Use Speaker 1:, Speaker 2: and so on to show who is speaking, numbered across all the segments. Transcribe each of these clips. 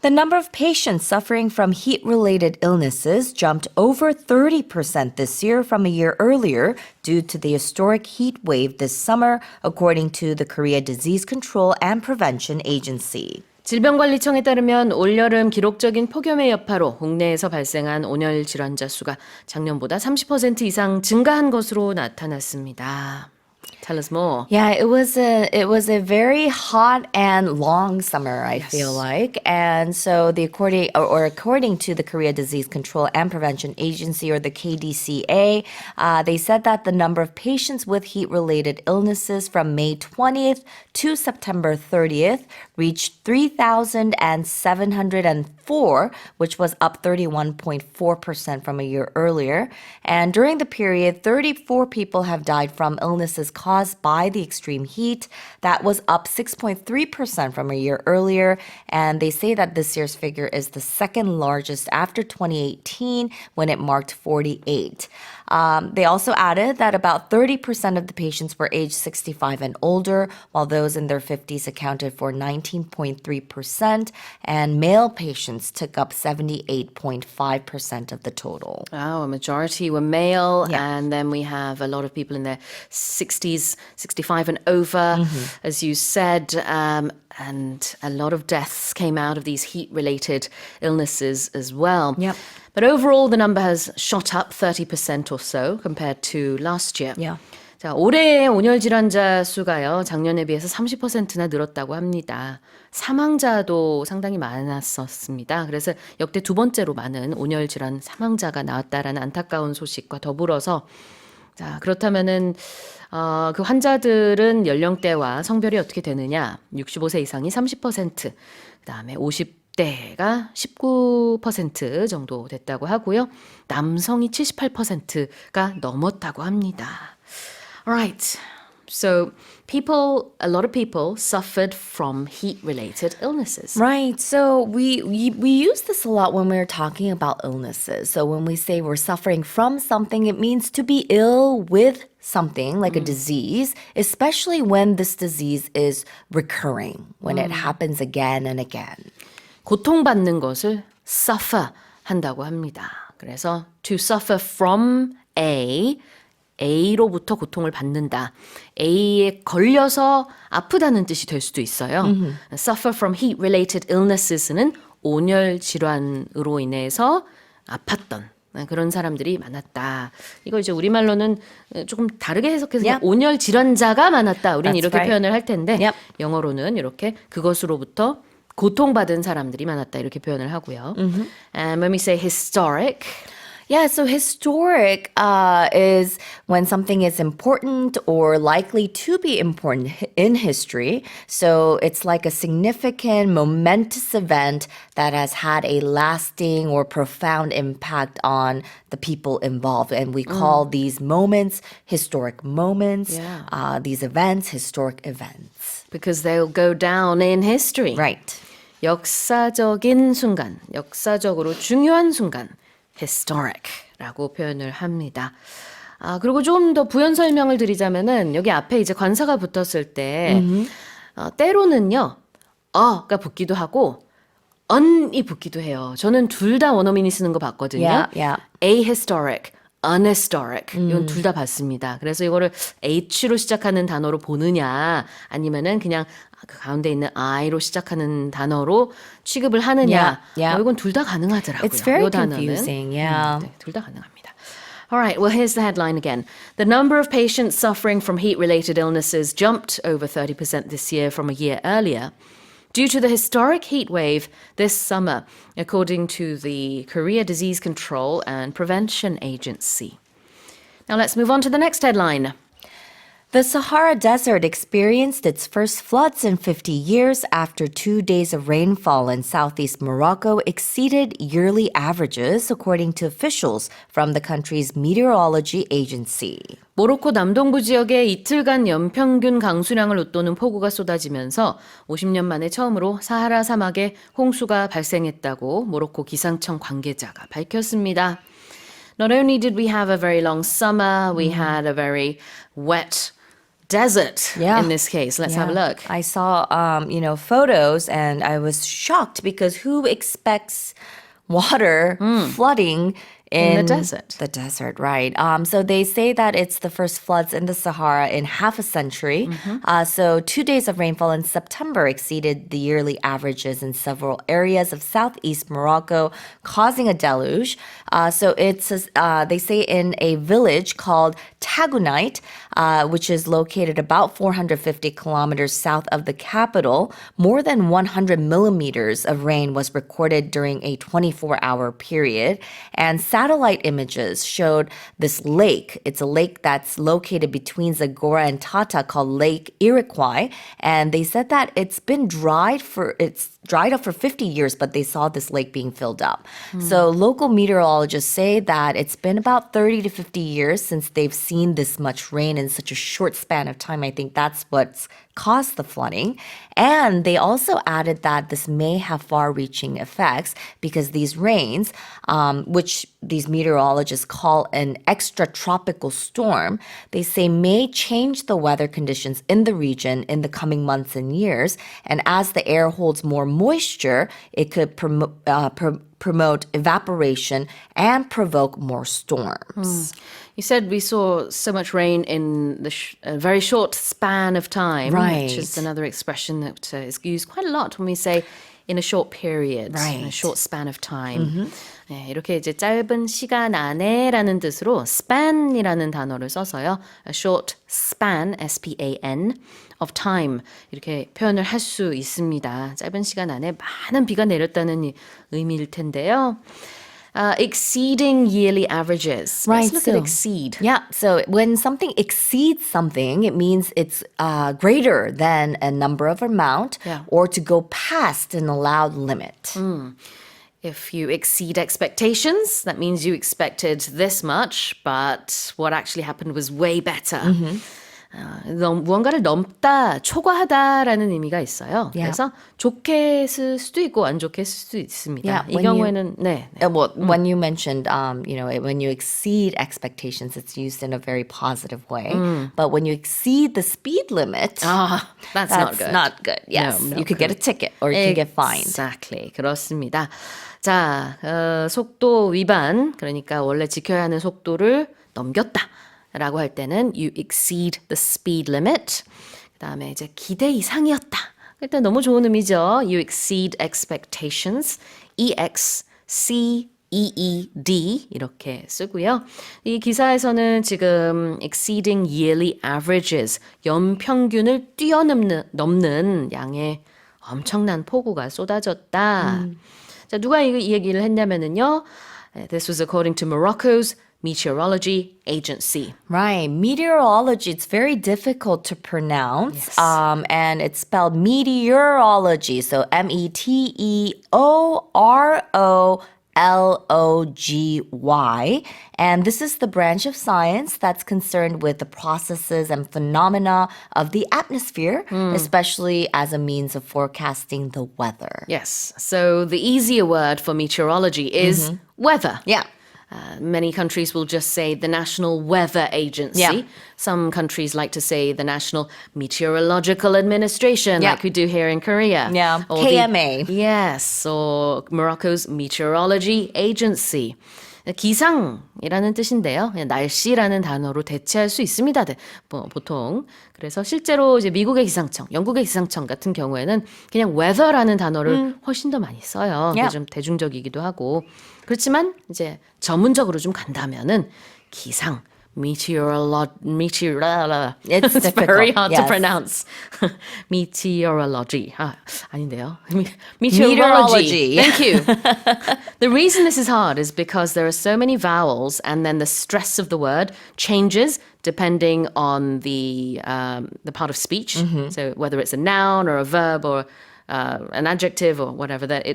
Speaker 1: The number of patients suffering from heat-related illnesses jumped over 30% this year from a year earlier due to the historic heat wave this summer, according to the Korea Disease Control and Prevention Agency.
Speaker 2: 질병관리청에 따르면 올여름 기록적인 폭염의 여파로 국내에서 발생한 온열 질환자 수가 작년보다 30% 이상 증가한 것으로 나타났습니다. Tell us more.
Speaker 1: Yeah, it was a very hot and long summer, I feel like. And so according to the Korea Disease Control and Prevention Agency, or the KDCA, they said that the number of patients with heat-related illnesses from May 20th to September 30th reached 3,704, which was up 31.4% from a year earlier. And during the period, 34 people have died from illnesses caused by the extreme heat. That was up 6.3% from a year earlier. And they say that this year's figure is the second largest after 2018, when it marked 48. They also added that about 30% of the patients were aged 65 and older, while those in their 50s accounted for 19.3%, and male patients took up 78.5% of the total.
Speaker 2: Oh, a majority were male,
Speaker 1: Yeah.
Speaker 2: and then we have a lot of people in their 60s, 65 and over, as you said, and a lot of deaths came out of these heat-related illnesses as well.
Speaker 1: Yep.
Speaker 2: But overall, the number has shot up 30% or so compared to last year.
Speaker 1: Yeah.
Speaker 2: 자, 올해의 온열 질환자 수가요, 작년에 비해서 30%나 늘었다고 합니다. 사망자도 상당히 많았었습니다. 그래서 역대 두 번째로 많은 온열 질환 사망자가 나왔다라는 안타까운 소식과 더불어서, 자, 그렇다면은 그 환자들은 연령대와 성별이 어떻게 되느냐? 65세 이상이 30%, 그다음에 50대가 19% 정도 됐다고 하고요. 남성이 78%가 넘었다고 합니다. Alright, so a lot of people suffered from heat-related illnesses.
Speaker 1: Right. So we use this a lot when we're talking about illnesses. So when we say we're suffering from something, it means to be ill with something like a disease, especially when this disease is recurring, when it happens again and again.
Speaker 2: 고통받는 것을 suffer 한다고 합니다. 그래서 to suffer from A로부터 고통을 받는다. A에 걸려서 아프다는 뜻이 될 수도 있어요. Suffer from heat-related illnesses는 온열 질환으로 인해서 아팠던 그런 사람들이 많았다. 이거 이제 우리말로는 조금 다르게 해석해서
Speaker 1: Yep.
Speaker 2: 온열 질환자가 많았다. 우리는
Speaker 1: That's
Speaker 2: 이렇게
Speaker 1: right.
Speaker 2: 표현을 할 텐데
Speaker 1: Yep.
Speaker 2: 영어로는 이렇게 그것으로부터 고통받은 사람들이 많았다. 이렇게 표현을 하고요. And when we say historic,
Speaker 1: Yeah, so historic is when something is important or likely to be important in history. So it's like a significant, momentous event that has had a lasting or profound impact on the people involved. And we call these moments historic moments,
Speaker 2: Yeah.
Speaker 1: these events historic events.
Speaker 2: because they'll go down in history.
Speaker 1: Right.
Speaker 2: 역사적인 순간, 역사적으로 중요한 순간, historic라고 표현을 합니다. 그리고 좀 더 부연 설명을 드리자면은 여기 앞에 이제 관사가 붙었을 때 때로는요, 가 붙기도 하고 on이 붙기도 해요. 저는 둘 다 원어민이 쓰는 거 봤거든요.
Speaker 1: Yeah, yeah.
Speaker 2: ahistoric, unhistoric 이건 둘 다 봤습니다. 그래서 이거를 H로 시작하는 단어로 보느냐 아니면은 그냥 그 가운데 있는 I로 시작하는 단어로 취급을 하느냐
Speaker 1: Yeah, yeah.
Speaker 2: 이건 둘 다 가능하더라고요.
Speaker 1: It's very
Speaker 2: 이 단어는.
Speaker 1: confusing, yeah.
Speaker 2: 네, 둘 다 가능합니다. All right, well, here's the headline again. The number of patients suffering from heat-related illnesses jumped over 30% this year from a year earlier due to the historic heat wave this summer, according to the Korea Disease Control and Prevention Agency. Now let's move on to the next headline.
Speaker 1: The Sahara Desert experienced its first floods in 50 years after 2 days of rainfall in southeast Morocco exceeded yearly averages, according to officials from the country's meteorology agency.
Speaker 2: 모로코 남동부 지역에 이틀간 연평균 강수량을 웃도는 폭우가 쏟아지면서 50년 만에 처음으로 사하라 사막에 홍수가 발생했다고 모로코 기상청 관계자가 밝혔습니다. Not only did we have a very long summer, we had a very wet, desert
Speaker 1: Yeah.
Speaker 2: in this case. Let's have a look.
Speaker 1: I saw, photos and I was shocked because who expects water flooding
Speaker 2: In the desert.
Speaker 1: The desert, right. So they say that it's the first floods in the Sahara in half a century. So 2 days of rainfall in September exceeded the yearly averages in several areas of southeast Morocco, causing a deluge. So it's, they say in a village called Tagunite, which is located about 450 kilometers south of the capital, more than 100 millimeters of rain was recorded during a 24-hour period. And satellite images showed this lake. It's a lake that's located between Zagora and Tata called Lake Iroquois. And they said that it's dried up for 50 years, but they saw this lake being filled up. So local meteorologists say that it's been about 30 to 50 years since they've seen this much rain in such a short span of time. I think that's what's caused the flooding. And they also added that this may have far-reaching effects because these rains, which these meteorologists call an extratropical storm, they say may change the weather conditions in the region in the coming months and years. And as the air holds more moisture, it could promote evaporation and provoke more storms.
Speaker 2: You said we saw so much rain in a very short span of time,
Speaker 1: Right.
Speaker 2: which is another expression that is used quite a lot when we say in a short period, in a
Speaker 1: Right.
Speaker 2: short span of time. 네, 이렇게 이제 짧은 시간 안에라는 뜻으로 span이라는 단어를 써서요. A short span, S-P-A-N, of time 이렇게 표현을 할 수 있습니다. 짧은 시간 안에 많은 비가 내렸다는 의미일 텐데요. Exceeding yearly averages.
Speaker 1: Right,
Speaker 2: Let's look
Speaker 1: so-
Speaker 2: at exceed.
Speaker 1: Yeah, so when something exceeds something, it means it's greater than a number of amount
Speaker 2: Yeah.
Speaker 1: or to go past an allowed limit.
Speaker 2: If you exceed expectations, that means you expected this much, but what actually happened was way better. 무언가를 넘다, 초과하다라는 의미가 있어요.
Speaker 1: Yeah.
Speaker 2: 그래서 좋게 쓸 수도 있고 안 좋게 쓸 수도 있습니다.
Speaker 1: Yeah,
Speaker 2: 이
Speaker 1: when
Speaker 2: 경우에는 네.
Speaker 1: Well, when you mentioned, when you exceed expectations, it's used in a very positive way. But when you exceed the speed limit,
Speaker 2: That's not good.
Speaker 1: not good. Yes,
Speaker 2: No,
Speaker 1: you could get a ticket or you can get fined.
Speaker 2: Exactly. 그렇습니다. 자, 속도 위반, 그러니까 원래 지켜야 하는 속도를 넘겼다. 라고 할 때는 you exceed the speed limit. 그다음에 이제 기대 이상이었다. 일단 너무 좋은 의미죠. You exceed expectations. E-X-C-E-E-D 이렇게 쓰고요. 이 기사에서는 지금 exceeding yearly averages, 연평균을 뛰어넘는 양의 엄청난 폭우가 쏟아졌다. 자, 누가 이 얘기를 했냐면은요. This was according to Morocco's Meteorology Agency.
Speaker 1: Right. Meteorology, it's very difficult to pronounce.
Speaker 2: Yes.
Speaker 1: And it's spelled meteorology. So meteorology. And this is the branch of science that's concerned with the processes and phenomena of the atmosphere, especially as a means of forecasting the weather.
Speaker 2: Yes. So the easier word for meteorology is weather.
Speaker 1: Yeah.
Speaker 2: Many countries will just say the National Weather Agency.
Speaker 1: Yeah.
Speaker 2: Some countries like to say the National Meteorological Administration,
Speaker 1: Yeah.
Speaker 2: like we do here in Korea.
Speaker 1: Yeah,
Speaker 2: Or
Speaker 1: KMA.
Speaker 2: Yes, or Morocco's Meteorology Agency. 기상이라는 뜻인데요. 그냥 날씨라는 단어로 대체할 수 있습니다. 보통. 그래서 실제로 이제 미국의 기상청, 영국의 기상청 같은 경우에는 그냥 weather라는 단어를 훨씬 더 많이 써요.
Speaker 1: Yeah.
Speaker 2: 좀 대중적이기도 하고. 그렇지만 이제 전문적으로 좀 간다면은 기상, It's very hard to
Speaker 1: yes.
Speaker 2: pronounce. Meteorology. 아닌데요.
Speaker 1: Meteorology.
Speaker 2: Thank you. The reason this is hard is because there are so many vowels and then the stress of the word changes depending on the part of speech. So whether it's a noun or a verb or an adjective or whatever, that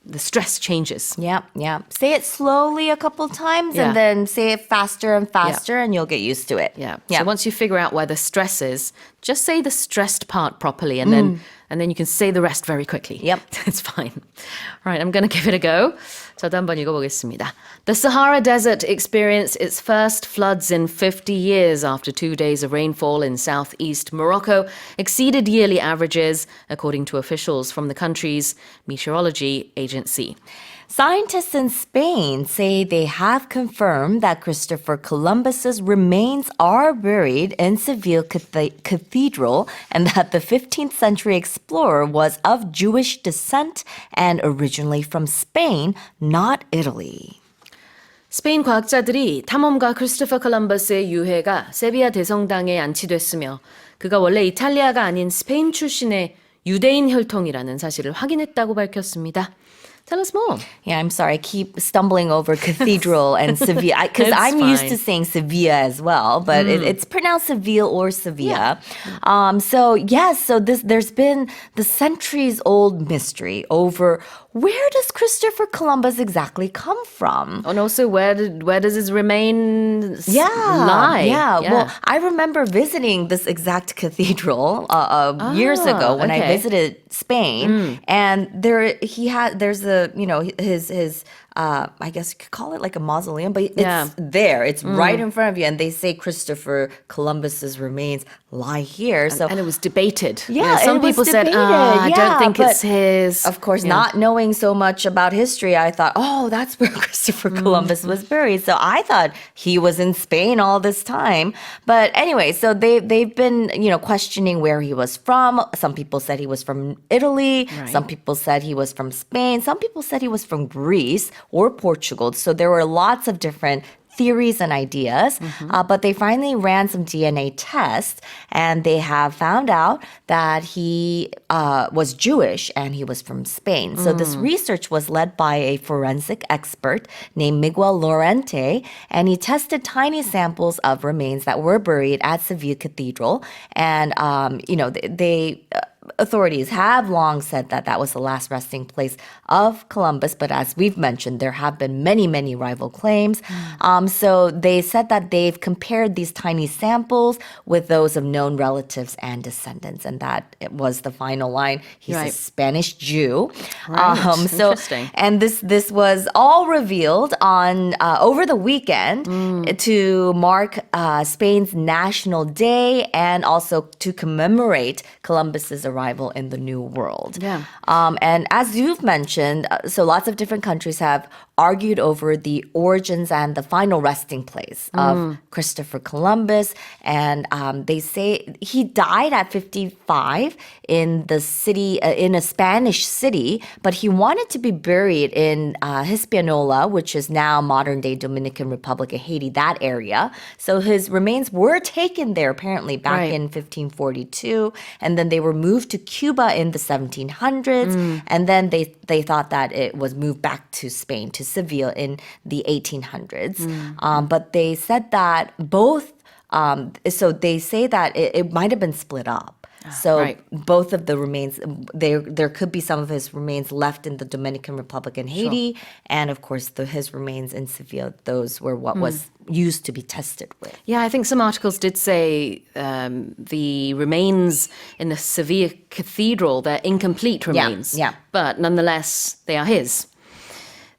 Speaker 2: the stress changes.
Speaker 1: Yeah, yeah. Say it slowly a couple times
Speaker 2: Yeah.
Speaker 1: and then say it faster and faster and you'll get used to it.
Speaker 2: Yeah.
Speaker 1: Yeah.
Speaker 2: So once you figure out where the stress is, just say the stressed part properly and then you can say the rest very quickly.
Speaker 1: Yep.
Speaker 2: It's fine. All right, I'm going to give it a go. 저도 한번 읽어보겠습니다. The Sahara Desert experienced its first floods in 50 years after 2 days of rainfall in southeast Morocco exceeded yearly averages, according to officials from the country's meteorology agency.
Speaker 1: Scientists in Spain say they have confirmed that Christopher Columbus's remains are buried in Seville Cathedral and that the 15th century explorer was of Jewish descent and originally from Spain, not Italy.
Speaker 2: 스페인 과학자들이 탐험가 크리스토퍼 콜럼버스의 유해가 세비야 대성당에 안치됐으며 그가 원래 이탈리아가 아닌 스페인 출신의 유대인 혈통이라는 사실을 확인했다고 밝혔습니다. Tell us more.
Speaker 1: Yeah, I'm sorry. I keep stumbling over cathedral and Sevilla because
Speaker 2: It's
Speaker 1: I'm used
Speaker 2: fine.
Speaker 1: to saying Sevilla as well, but it's pronounced Seville or Sevilla. So there's been the centuries-old mystery over where does Christopher Columbus exactly come from?
Speaker 2: And also, where does his remains
Speaker 1: Yeah,
Speaker 2: lie?
Speaker 1: yeah. Well, I remember visiting this exact cathedral years ago when I
Speaker 2: okay.
Speaker 1: visited Spain, and there's his I guess you could call it like a mausoleum, but it's there. It's right in front of you, and they say Christopher Columbus's remains lie here. So
Speaker 2: And it was debated.
Speaker 1: Yeah,
Speaker 2: some
Speaker 1: it was
Speaker 2: people said,
Speaker 1: debated.
Speaker 2: I don't think
Speaker 1: but
Speaker 2: it's his.
Speaker 1: Of course, not knowing so much about history, I thought, oh, that's where Christopher Columbus was buried. So I thought he was in Spain all this time. But anyway, so they've been, questioning where he was from. Some people said he was from Italy.
Speaker 2: Right.
Speaker 1: Some people said he was from Spain. Some people said he was from Greece or Portugal. So there were lots of different theories and ideas, but they finally ran some DNA tests and they have found out that he was Jewish and he was from Spain. So this research was led by a forensic expert named Miguel Lorente, and he tested tiny samples of remains that were buried at Seville Cathedral. And, authorities have long said that that was the last resting place of Columbus, but as we've mentioned, there have been many, many rival claims. So they said that they've compared these tiny samples with those of known relatives and descendants, and that it was the final line. He's a
Speaker 2: Right.
Speaker 1: Spanish Jew.
Speaker 2: Right. Interesting.
Speaker 1: And this was all revealed on over the weekend to mark Spain's National Day and also to commemorate Columbus's arrival in the New World.
Speaker 2: Yeah.
Speaker 1: And as you've mentioned, so lots of different countries have argued over the origins and the final resting place of Christopher Columbus. And they say he died at 55 in the city, in a Spanish city, but he wanted to be buried in Hispaniola, which is now modern-day Dominican Republic of Haiti, that area. So his remains were taken there apparently back
Speaker 2: Right.
Speaker 1: in 1542, and then they were moved to Cuba in the 1700s, and then they thought that it was moved back to Spain, to Seville in the 1800s. But they said that both, so they say that it might have been split up. So
Speaker 2: right.
Speaker 1: both of the remains, there could be some of his remains left in the Dominican Republic and Haiti, and of course his remains in Seville. Those were what was used to be tested with.
Speaker 2: Yeah, I think some articles did say the remains in the Seville Cathedral, they're incomplete remains.
Speaker 1: yeah.
Speaker 2: But nonetheless, they are his.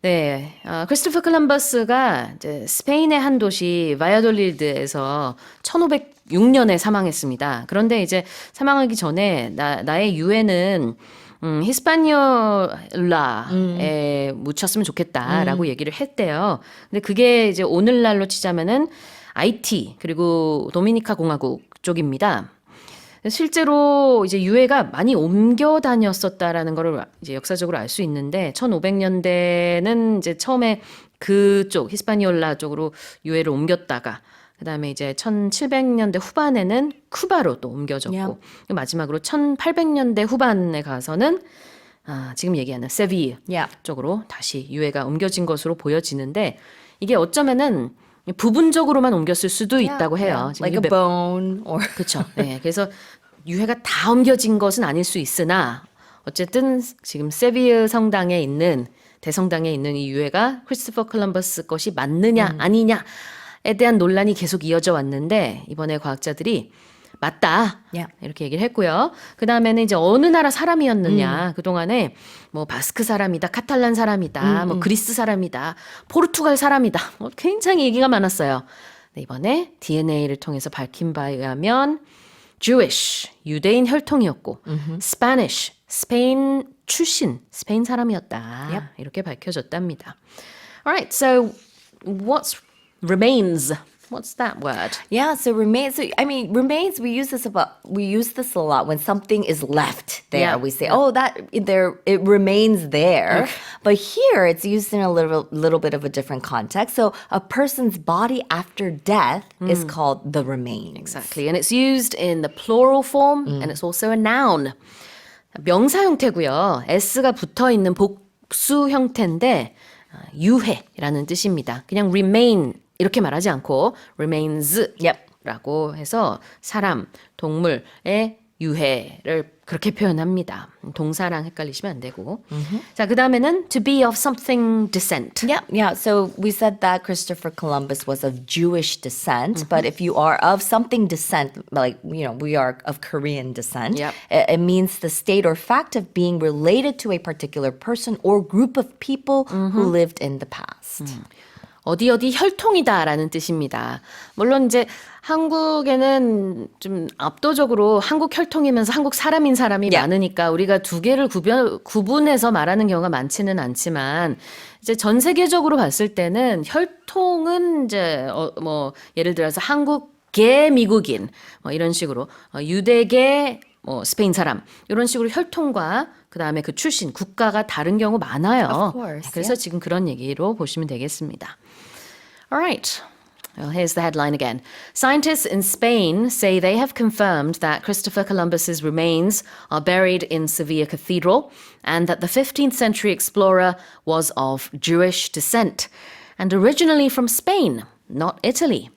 Speaker 2: 네, 크리스토퍼 콜럼버스가 이제 스페인의 한 도시 바야돌리드에서 1506년에 사망했습니다. 그런데 이제 사망하기 전에 나의 유해는 히스파니올라에 묻혔으면 좋겠다라고 얘기를 했대요. 근데 그게 이제 오늘날로 치자면은 아이티 그리고 도미니카 공화국 쪽입니다. 실제로 이제 유해가 많이 옮겨 다녔었다라는 거를 이제 역사적으로 알 수 있는데 1500년대는 이제 처음에 그쪽 히스파니올라 쪽으로 유해를 옮겼다가 그다음에 이제 1700년대 후반에는 쿠바로 또 옮겨졌고
Speaker 1: Yeah.
Speaker 2: 마지막으로 1800년대 후반에 가서는 지금 얘기하는 세비야
Speaker 1: Yeah.
Speaker 2: 쪽으로 다시 유해가 옮겨진 것으로 보여지는데 이게 어쩌면은 부분적으로만 옮겼을 수도 있다고 해요. 지금
Speaker 1: Like a bone or
Speaker 2: 그렇죠. 네, 그래서 유해가 다 옮겨진 것은 아닐 수 있으나 어쨌든 지금 세비르 성당에 있는 대성당에 있는 이 유해가 크리스토퍼 콜럼버스 것이 맞느냐 아니냐에 대한 논란이 계속 이어져 왔는데 이번에 과학자들이 맞다.
Speaker 1: Yeah.
Speaker 2: 이렇게 얘기를 했고요. 그 다음에는 이제 어느 나라 사람이었느냐. 그동안에 뭐 바스크 사람이다, 카탈란 사람이다, 뭐 그리스 사람이다, 포르투갈 사람이다. 굉장히 얘기가 많았어요. 네, 이번에 DNA를 통해서 밝힌 바에 의하면 Jewish, 유대인 혈통이었고 Spanish, 스페인 출신, 스페인 사람이었다.
Speaker 1: Yep.
Speaker 2: 이렇게 밝혀졌답니다. Alright, so what's remains? What's that word?
Speaker 1: Yeah, so remains. So, I mean, remains. We use this a lot when something is left there.
Speaker 2: Yeah.
Speaker 1: We say, "Oh, that there it remains there."
Speaker 2: Okay.
Speaker 1: But here, it's used in a little bit of a different context. So, a person's body after death is called the remains.
Speaker 2: Exactly. And it's used in the plural form and it's also a noun. 명사 형태고요. s가 붙어 있는 복수 형태인데 유해라는 뜻입니다. 그냥 remain 이렇게 말하지 않고 remains 라고 해서 사람, 동물의 유해를 그렇게 표현합니다. 동사랑 헷갈리시면 안 되고. 자, 그 다음에는 to be of something descent.
Speaker 1: Yeah. So we said that Christopher Columbus was of Jewish descent, but if you are of something descent, like, we are of Korean descent,
Speaker 2: Yep.
Speaker 1: it means the state or fact of being related to a particular person or group of people who lived in the past.
Speaker 2: 어디 혈통이다라는 뜻입니다. 물론 이제 한국에는 좀 압도적으로 한국 혈통이면서 한국 사람인 사람이 많으니까 우리가 두 개를 구분해서 말하는 경우가 많지는 않지만 이제 전 세계적으로 봤을 때는 혈통은 이제 뭐 예를 들어서 한국계 미국인 뭐 이런 식으로 유대계 뭐 스페인 사람 이런 식으로 혈통과 그다음에 그 출신 국가가 다른 경우 많아요.
Speaker 1: Of course,
Speaker 2: 그래서 지금 그런 얘기로 보시면 되겠습니다. All right. Well, here's the headline again. Scientists in Spain say they have confirmed that Christopher Columbus's remains are buried in Sevilla Cathedral and that the 15th century explorer was of Jewish descent and originally from Spain, not Italy.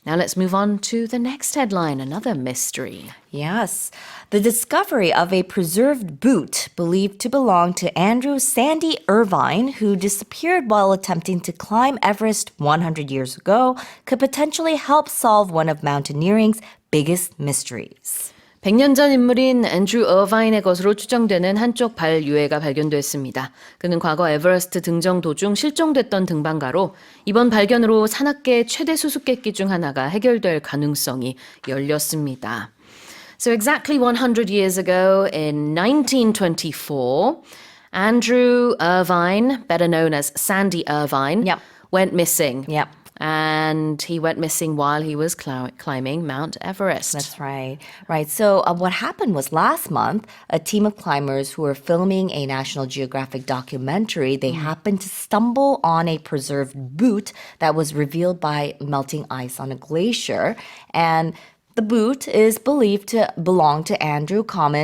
Speaker 2: Now let's move on to the next headline, another mystery.
Speaker 1: Yes. The discovery of a preserved boot believed to belong to Andrew Sandy Irvine, who disappeared while attempting to climb Everest 100 years ago, could potentially help solve one of mountaineering's biggest mysteries.
Speaker 2: 100년 전 인물인 앤드류 어바인의 것으로 추정되는 한쪽 발 유해가 발견됐습니다. 그는 과거 에버레스트 등정 도중 실종됐던 등반가로 이번 발견으로 산악계의 최대 수수께끼 중 하나가 해결될 가능성이 열렸습니다. So exactly 100 years ago in 1924, Andrew Irvine, better known as Sandy Irvine, went missing.
Speaker 1: Yep.
Speaker 2: And he went missing while he was climbing Mount Everest.
Speaker 1: That's right. Right. So what happened was last month, a team of climbers who were filming a National Geographic documentary, they happened to stumble on a preserved boot that was revealed by melting ice on a glacier. And the boot is believed to belong to Andrew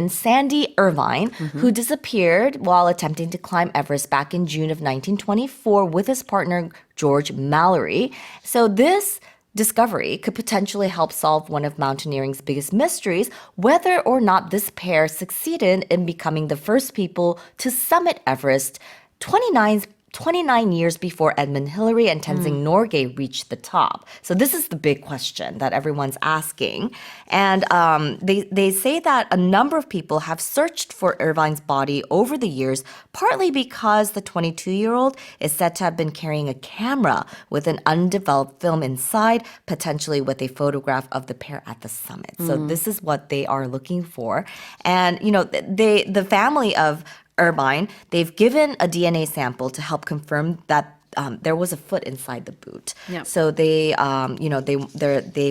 Speaker 1: Sandy Irvine, who disappeared while attempting to climb Everest back in June of 1924 with his partner, George Mallory. So this discovery could potentially help solve one of mountaineering's biggest mysteries, whether or not this pair succeeded in becoming the first people to summit Everest 29 years before Edmund Hillary and Tenzing Norgay reached the top. So this is the big question that everyone's asking. And they say that a number of people have searched for Irvine's body over the years, partly because the 22-year-old is said to have been carrying a camera with an undeveloped film inside, potentially with a photograph of the pair at the summit. So this is what they are looking for. And, the family of Irvine, they've given a DNA sample to help confirm that there was a foot inside the boot.
Speaker 2: Yep.
Speaker 1: So they've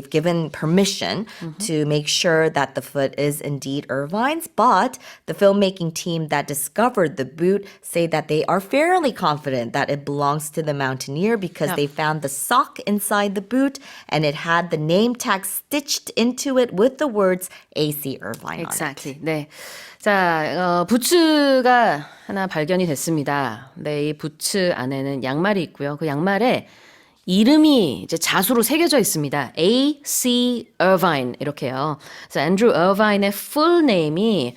Speaker 1: given permission to make sure that the foot is indeed Irvine's. But the filmmaking team that discovered the boot say that they are fairly confident that it belongs to the mountaineer because they found the sock inside the boot and it had the name tag stitched into it with the words AC Irvine
Speaker 2: Exactly. 네. 자, 부츠가 하나 발견이 됐습니다. 네, 이 부츠 안에는 양말이 있고요. 그 양말에 이름이 이제 자수로 새겨져 있습니다. A.C. Irvine 이렇게요. 그래서 앤드루 어바인의 full name이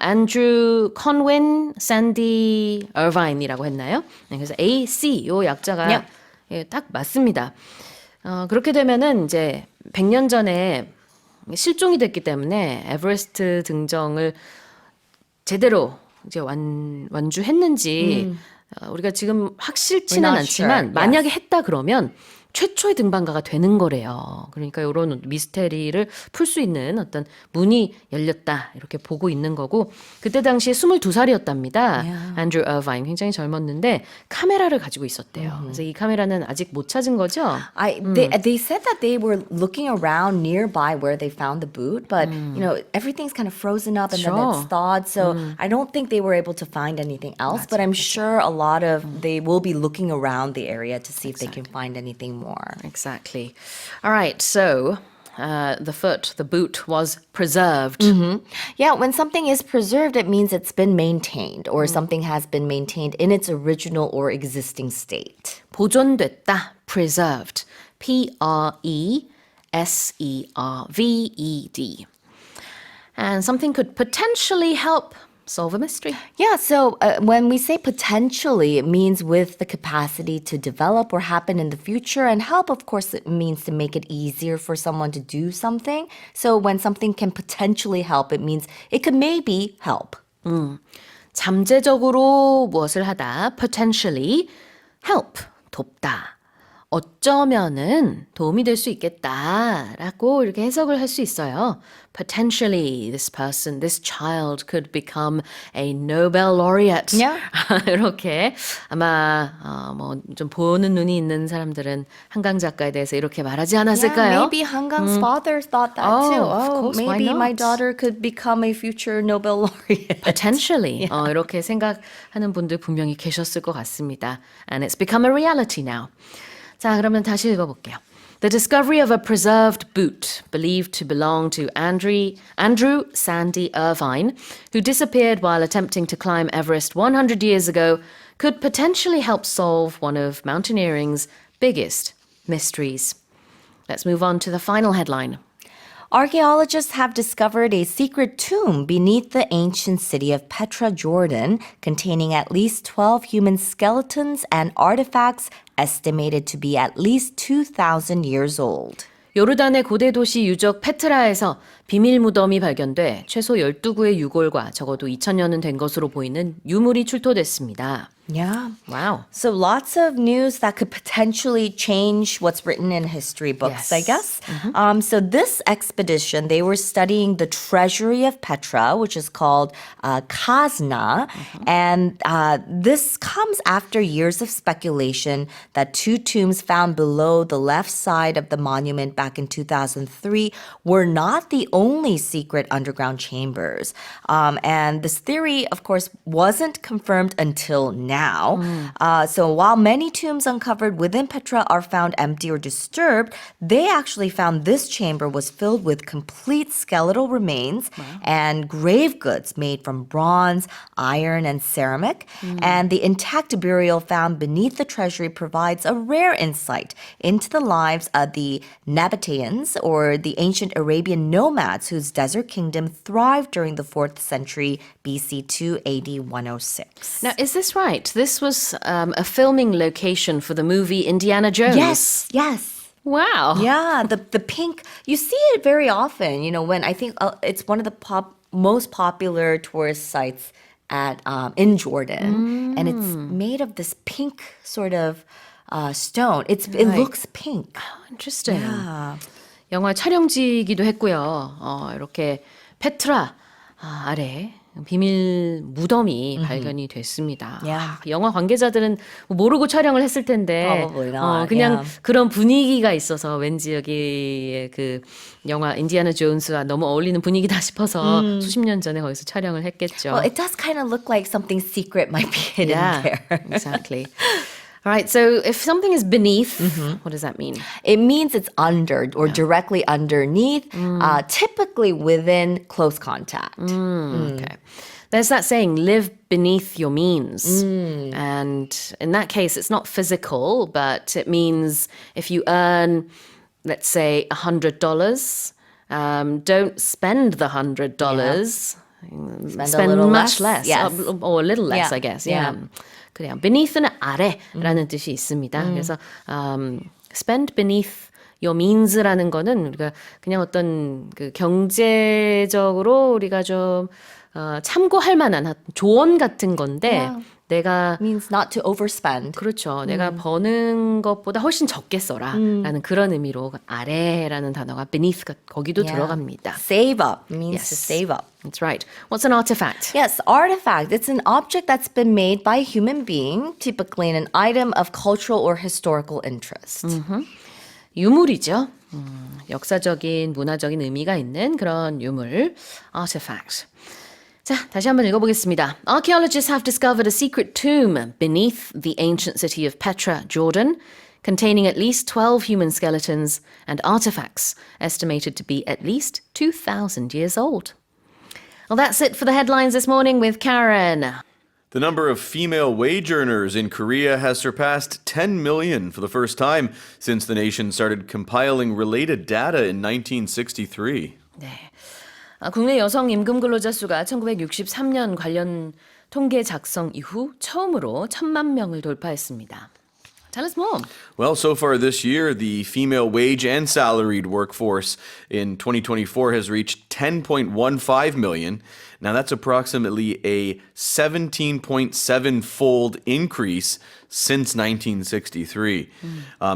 Speaker 2: 앤드루 컨윈 샌디 어바인이라고 했나요? 네, 그래서 A.C. 요 약자가
Speaker 1: Yep.
Speaker 2: 예, 딱 맞습니다. 그렇게 되면은 이제 100년 전에 실종이 됐기 때문에 에베레스트 등정을 제대로 이제 완주했는지 우리가 지금 확실치는
Speaker 1: We're not
Speaker 2: 않지만
Speaker 1: sure.
Speaker 2: 만약에 했다 그러면 최초의 등반가가 되는 거래요. 그러니까 이런 미스테리를 풀 수 있는 어떤 문이 열렸다 이렇게 보고 있는 거고 그때 당시에 22살이었답니다. 앤드루 어바인 굉장히 젊었는데 카메라를 가지고 있었대요. 그래서 이 카메라는 아직 못 찾은 거죠?
Speaker 1: They said that they were looking around nearby where they found the boot, but you know everything's kind of frozen up and then
Speaker 2: Sure.
Speaker 1: it's thawed. So I don't think they were able to find anything else. But I'm sure a lot of they will be looking around the area to see if they can find anything more.
Speaker 2: Exactly. All right, so the boot was preserved.
Speaker 1: Yeah, when something is preserved, it means it's been maintained or something has been maintained in its original or existing state.
Speaker 2: 보존됐다, preserved. P-R-E-S-E-R-V-E-D. And something could potentially help solve a mystery.
Speaker 1: Yeah, so when we say potentially, it means with the capacity to develop or happen in the future. And help, of course, it means to make it easier for someone to do something. So when something can potentially help, it means it could maybe help.
Speaker 2: 잠재적으로 무엇을 하다, potentially help, 돕다. 어쩌면은 도움이 될 수 있겠다라고 이렇게 해석을 할 수 있어요. Potentially, this person, this child could become a Nobel laureate.
Speaker 1: Yeah.
Speaker 2: 이렇게 아마 뭐 좀 보는 눈이 있는 사람들은 한강 작가에 대해서 이렇게 말하지 않았을까요?
Speaker 1: Yeah, maybe Hangang's father thought that
Speaker 2: Oh,
Speaker 1: too.
Speaker 2: of course, why
Speaker 1: maybe my
Speaker 2: not?
Speaker 1: daughter could become a future Nobel laureate.
Speaker 2: Potentially. 이렇게 생각하는 분들 분명히 계셨을 것 같습니다. And it's become a reality now. 자, 그러면 다시 읽어볼게요. The discovery of a preserved boot believed to belong to Andrew Sandy Irvine, who disappeared while attempting to climb Everest 100 years ago, could potentially help solve one of mountaineering's biggest mysteries. Let's move on to the final headline.
Speaker 1: Archaeologists have discovered a secret tomb beneath the ancient city of Petra, Jordan, containing at least 12 human skeletons and artifacts estimated to be at least 2,000 years old.
Speaker 2: 요르단의 고대 도시 유적 페트라에서 비밀 무덤이 발견돼 최소 12구의 유골과 적어도 2000년은 된 것으로 보이는 유물이 출토됐습니다.
Speaker 1: Yeah.
Speaker 2: Wow.
Speaker 1: So lots of news that could potentially change what's written in history books, I guess. So this expedition, they were studying the treasury of Petra, which is called Kazna. And this comes after years of speculation that two tombs found below the left side of the monument back in 2003 were not the only secret underground chambers. And this theory, of course, wasn't confirmed until now. So while many tombs uncovered within Petra are found empty or disturbed, they actually found this chamber was filled with complete skeletal remains and grave goods made from bronze, iron, and ceramic. And the intact burial found beneath the treasury provides a rare insight into the lives of the Nabateans, or the ancient Arabian nomads whose desert kingdom thrived during the 4th century BC to AD 106.
Speaker 2: Now, is this right? This was a filming location for the movie Indiana Jones.
Speaker 1: Yes.
Speaker 2: Wow.
Speaker 1: Yeah, the pink, you see it very often, you know, when I think it's one of the most popular tourist sites in Jordan. And it's made of this pink sort of stone. It looks pink.
Speaker 2: Interesting.
Speaker 1: Yeah.
Speaker 2: 영화 촬영지이기도 했고요. 이렇게 페트라 아래 비밀 무덤이 발견이 됐습니다.
Speaker 1: Yeah.
Speaker 2: 영화 관계자들은 모르고 촬영을 했을 텐데
Speaker 1: Probably not,
Speaker 2: 그냥
Speaker 1: yeah.
Speaker 2: 그런 분위기가 있어서 왠지 여기에 그 영화 인디아나 존스와 너무 어울리는 분위기다 싶어서 수십 년 전에 거기서 촬영을 했겠죠.
Speaker 1: Well, it does kind of look like something secret might be hidden there.
Speaker 2: Exactly. All right, so if something is beneath, what does that mean?
Speaker 1: It means it's under or directly underneath, typically within close contact.
Speaker 2: Okay. There's that saying, live beneath your means. And in that case, it's not physical, but it means if you earn, let's say, $100, don't spend the $100.
Speaker 1: Spend a little
Speaker 2: much
Speaker 1: less.
Speaker 2: less.
Speaker 1: Yes.
Speaker 2: Or a little less,
Speaker 1: Yeah.
Speaker 2: I guess.
Speaker 1: Yeah.
Speaker 2: 그래요. beneath는 아래라는 뜻이 있습니다. 그래서 spend beneath your means라는 거는 우리가 그냥 어떤 그 경제적으로 우리가 좀 참고할 만한 조언 같은 건데
Speaker 1: Yeah.
Speaker 2: 내가
Speaker 1: Means not to overspend.
Speaker 2: 그렇죠. 내가 버는 것보다 훨씬 적게 써라라는 그런 의미로 아래라는 단어가 beneath가 거기도 들어갑니다.
Speaker 1: Save up means
Speaker 2: Yes.
Speaker 1: to save up.
Speaker 2: That's right. What's an artifact?
Speaker 1: Yes, artifact. It's an object that's been made by a human being, typically an item of cultural or historical interest.
Speaker 2: 유물이죠. 역사적인, 문화적인 의미가 있는 그런 유물, artifact. 자, 다시 한번 읽어보겠습니다. Archaeologists have discovered a secret tomb beneath the ancient city of Petra, Jordan, containing at least 12 human skeletons and artifacts estimated to be at least 2,000 years old. Well, that's it for the headlines this morning with Karen.
Speaker 3: The number of female wage earners in Korea has surpassed 10 million for the first time since the nation started compiling related data in 1963.
Speaker 2: 네. 국내 여성 임금 근로자 수가 1963년 관련 통계 작성 이후 처음으로 1,000만 명을 돌파했습니다. Tell us more.
Speaker 3: Well, so far this year, the female wage and salaried workforce in 2024 has reached 10.15 million. Now, that's approximately a 17.7-fold increase since 1963.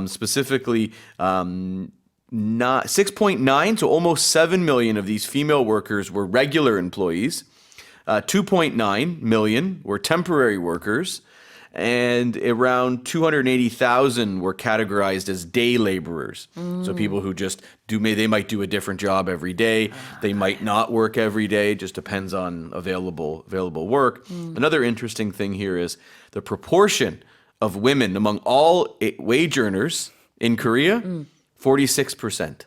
Speaker 3: Specifically, 6.9, so almost 7 million of these female workers were regular employees. 2.9 million were temporary workers. And around 280,000 were categorized as day laborers. So people who just they might do a different job every day. They might not work every day. Just depends on available work. Another interesting thing here is the proportion of women among all wage earners in Korea, 46%.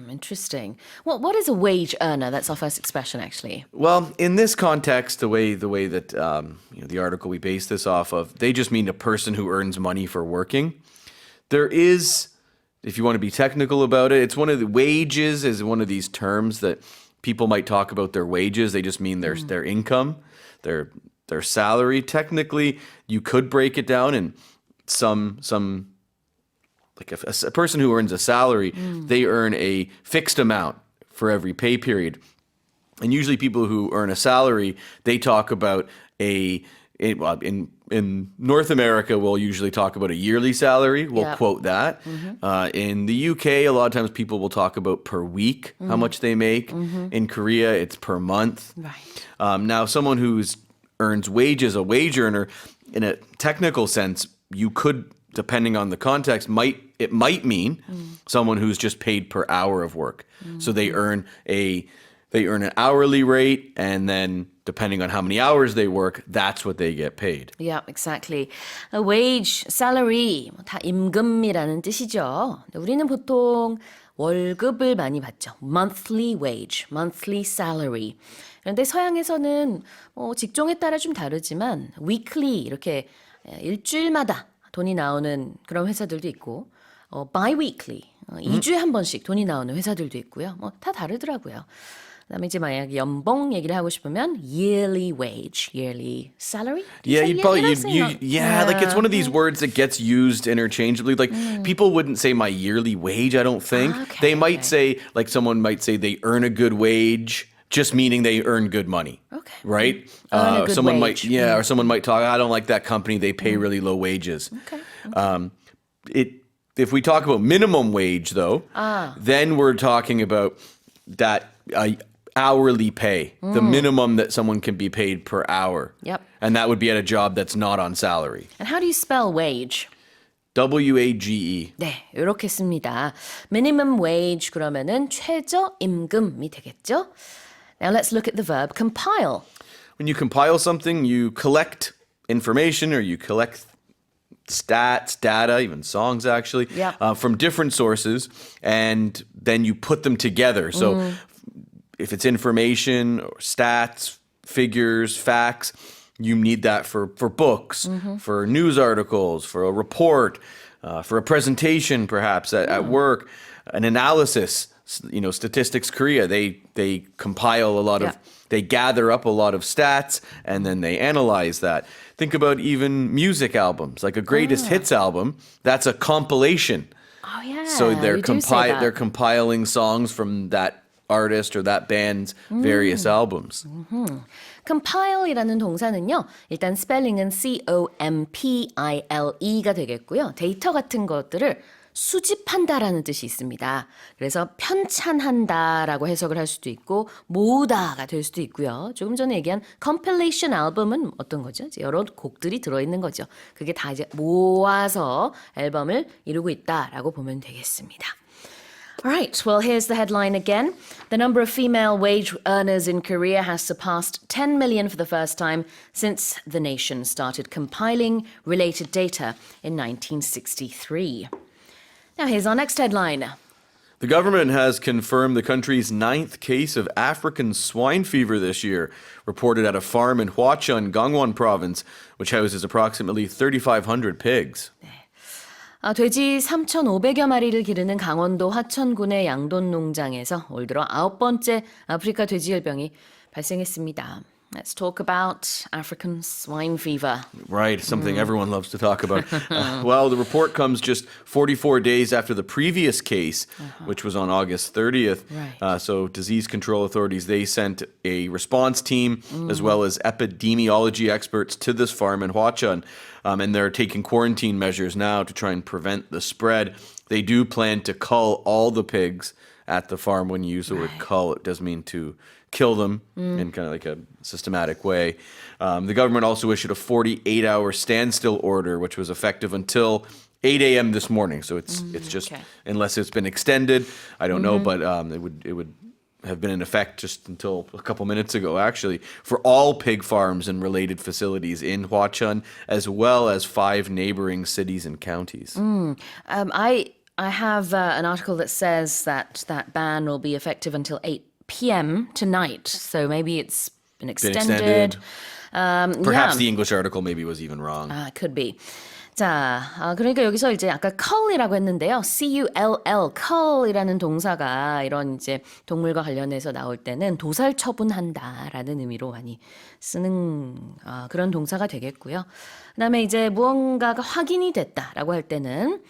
Speaker 2: Interesting. Well, what is a wage earner? That's our first expression, actually.
Speaker 3: Well, in this context, the way that the article we base this off of, they just mean a person who earns money for working. There is, if you want to be technical about it, it's one of the wages is one of these terms that people might talk about their wages. They just mean their income, their salary. Technically, you could break it down in some. Like a person who earns a salary, they earn a fixed amount for every pay period. And usually people who earn a salary, they talk about in North America, we'll usually talk about a yearly salary. We'll quote that. In the UK, a lot of times people will talk about per week, how much they make. In Korea, it's per month.
Speaker 2: Right.
Speaker 3: Now, someone who earns wages, a wage earner, in a technical sense, you could, depending on the context, it might mean someone who's just paid per hour of work. So they earn an hourly rate, and then depending on how many hours they work, that's what they get paid.
Speaker 2: Yeah, exactly. A wage, salary, 다 임금이라는 뜻이죠. 우리는 보통 월급을 많이 받죠. Monthly wage, monthly salary. 그런데 서양에서는 직종에 따라 좀 다르지만 weekly 이렇게 일주일마다 돈이 나오는 그런 회사들도 있고 bi-weekly, 2주에 한 번씩 돈이 나오는 회사들도 있고요. 다 다르더라고요. 그다음에 이제 만약 연봉 얘기를 하고 싶으면 yearly wage, yearly salary.
Speaker 3: Yeah, like it's one of these words that gets used interchangeably. Like people wouldn't say my yearly wage, I don't think. They might say, like someone might say they earn a good wage, just meaning they earn good money.
Speaker 2: Okay.
Speaker 3: Right?
Speaker 2: Earn a good
Speaker 3: someone
Speaker 2: wage.
Speaker 3: or someone might talk, I don't like that company, they pay really low wages.
Speaker 2: Okay.
Speaker 3: If we talk about minimum wage, though, then we're talking about that hourly pay, the minimum that someone can be paid per hour.
Speaker 2: Yep.
Speaker 3: And that would be at a job that's not on salary.
Speaker 2: And how do you spell wage?
Speaker 3: WAGE.
Speaker 2: 네, 이렇게 씁니다. Minimum wage 그러면은 최저 임금이 되겠죠? Now let's look at the verb compile.
Speaker 3: When you compile something, you collect information or you collect stats, data, even songs actually, from different sources, and then you put them together. So if it's information or stats figures, facts. You need that for books, for news articles, for a report, for a presentation, perhaps at work, an analysis. Statistics Korea, they compile a lot of, they gather up a lot of stats and then they analyze that. Think about even music albums, like a greatest hits album. That's a compilation.
Speaker 2: Oh yeah.
Speaker 3: So they're
Speaker 2: you do say that.
Speaker 3: they're compiling songs from that artist or that band's various albums.
Speaker 2: compile이라는 동사는요. 일단 스펠링은 compile가 되겠고요. 데이터 같은 것들을 수집한다라는 뜻이 있습니다. 그래서 편찬한다라고 해석을 할 수도 있고 모으다가 될 수도 있고요. 조금 전에 얘기한 compilation 앨범은 어떤 거죠? 여러 곡들이 들어있는 거죠. 그게 다 이제 모아서 앨범을 이루고 있다라고 보면 되겠습니다. Alright, well here's the headline again. The number of female wage earners in Korea has surpassed 10 million for the first time since the nation started compiling related data in 1963. Now here's our next headline.
Speaker 3: The government has confirmed the country's 9th case of African swine fever this year, reported at a farm in Hwacheon, Gangwon province, which houses approximately 3,500 pigs.
Speaker 2: 돼지 3,500여 마리를 기르는 강원도 화천군의 양돈 농장에서 올 들어 9번째 아프리카 돼지열병이 발생했습니다. Let's talk about African swine fever.
Speaker 3: Right, something everyone loves to talk about. Well, the report comes just 44 days after the previous case, which was on August 30th.
Speaker 2: Right.
Speaker 3: So disease control authorities, they sent a response team as well as epidemiology experts to this farm in Hwacheon. And they're taking quarantine measures now to try and prevent the spread. They do plan to cull all the pigs at the farm. When you use the word cull, it does mean to kill them in kind of like a systematic way. The government also issued a 48-hour standstill order, which was effective until 8 a.m. this morning. So it's just, unless it's been extended, I don't know, but it would have been in effect just until a couple minutes ago, actually, for all pig farms and related facilities in Hwacheon, as well as 5 neighboring cities and counties.
Speaker 2: I have an article that says that ban will be effective until 8 p.m. tonight. So maybe it's been extended.
Speaker 3: Perhaps the English article maybe was even wrong.
Speaker 2: Could be. 자, 그러니까 여기서 이제 아까 cull이라고 했는데요. C-U-L-L, cull이라는 동사가 이런 이제 동물과 관련해서 나올 때는 도살 처분한다라는 의미로 많이 쓰는 그런 동사가 되겠고요. 그다음에 이제 무언가가 확인이 됐다라고 할 때는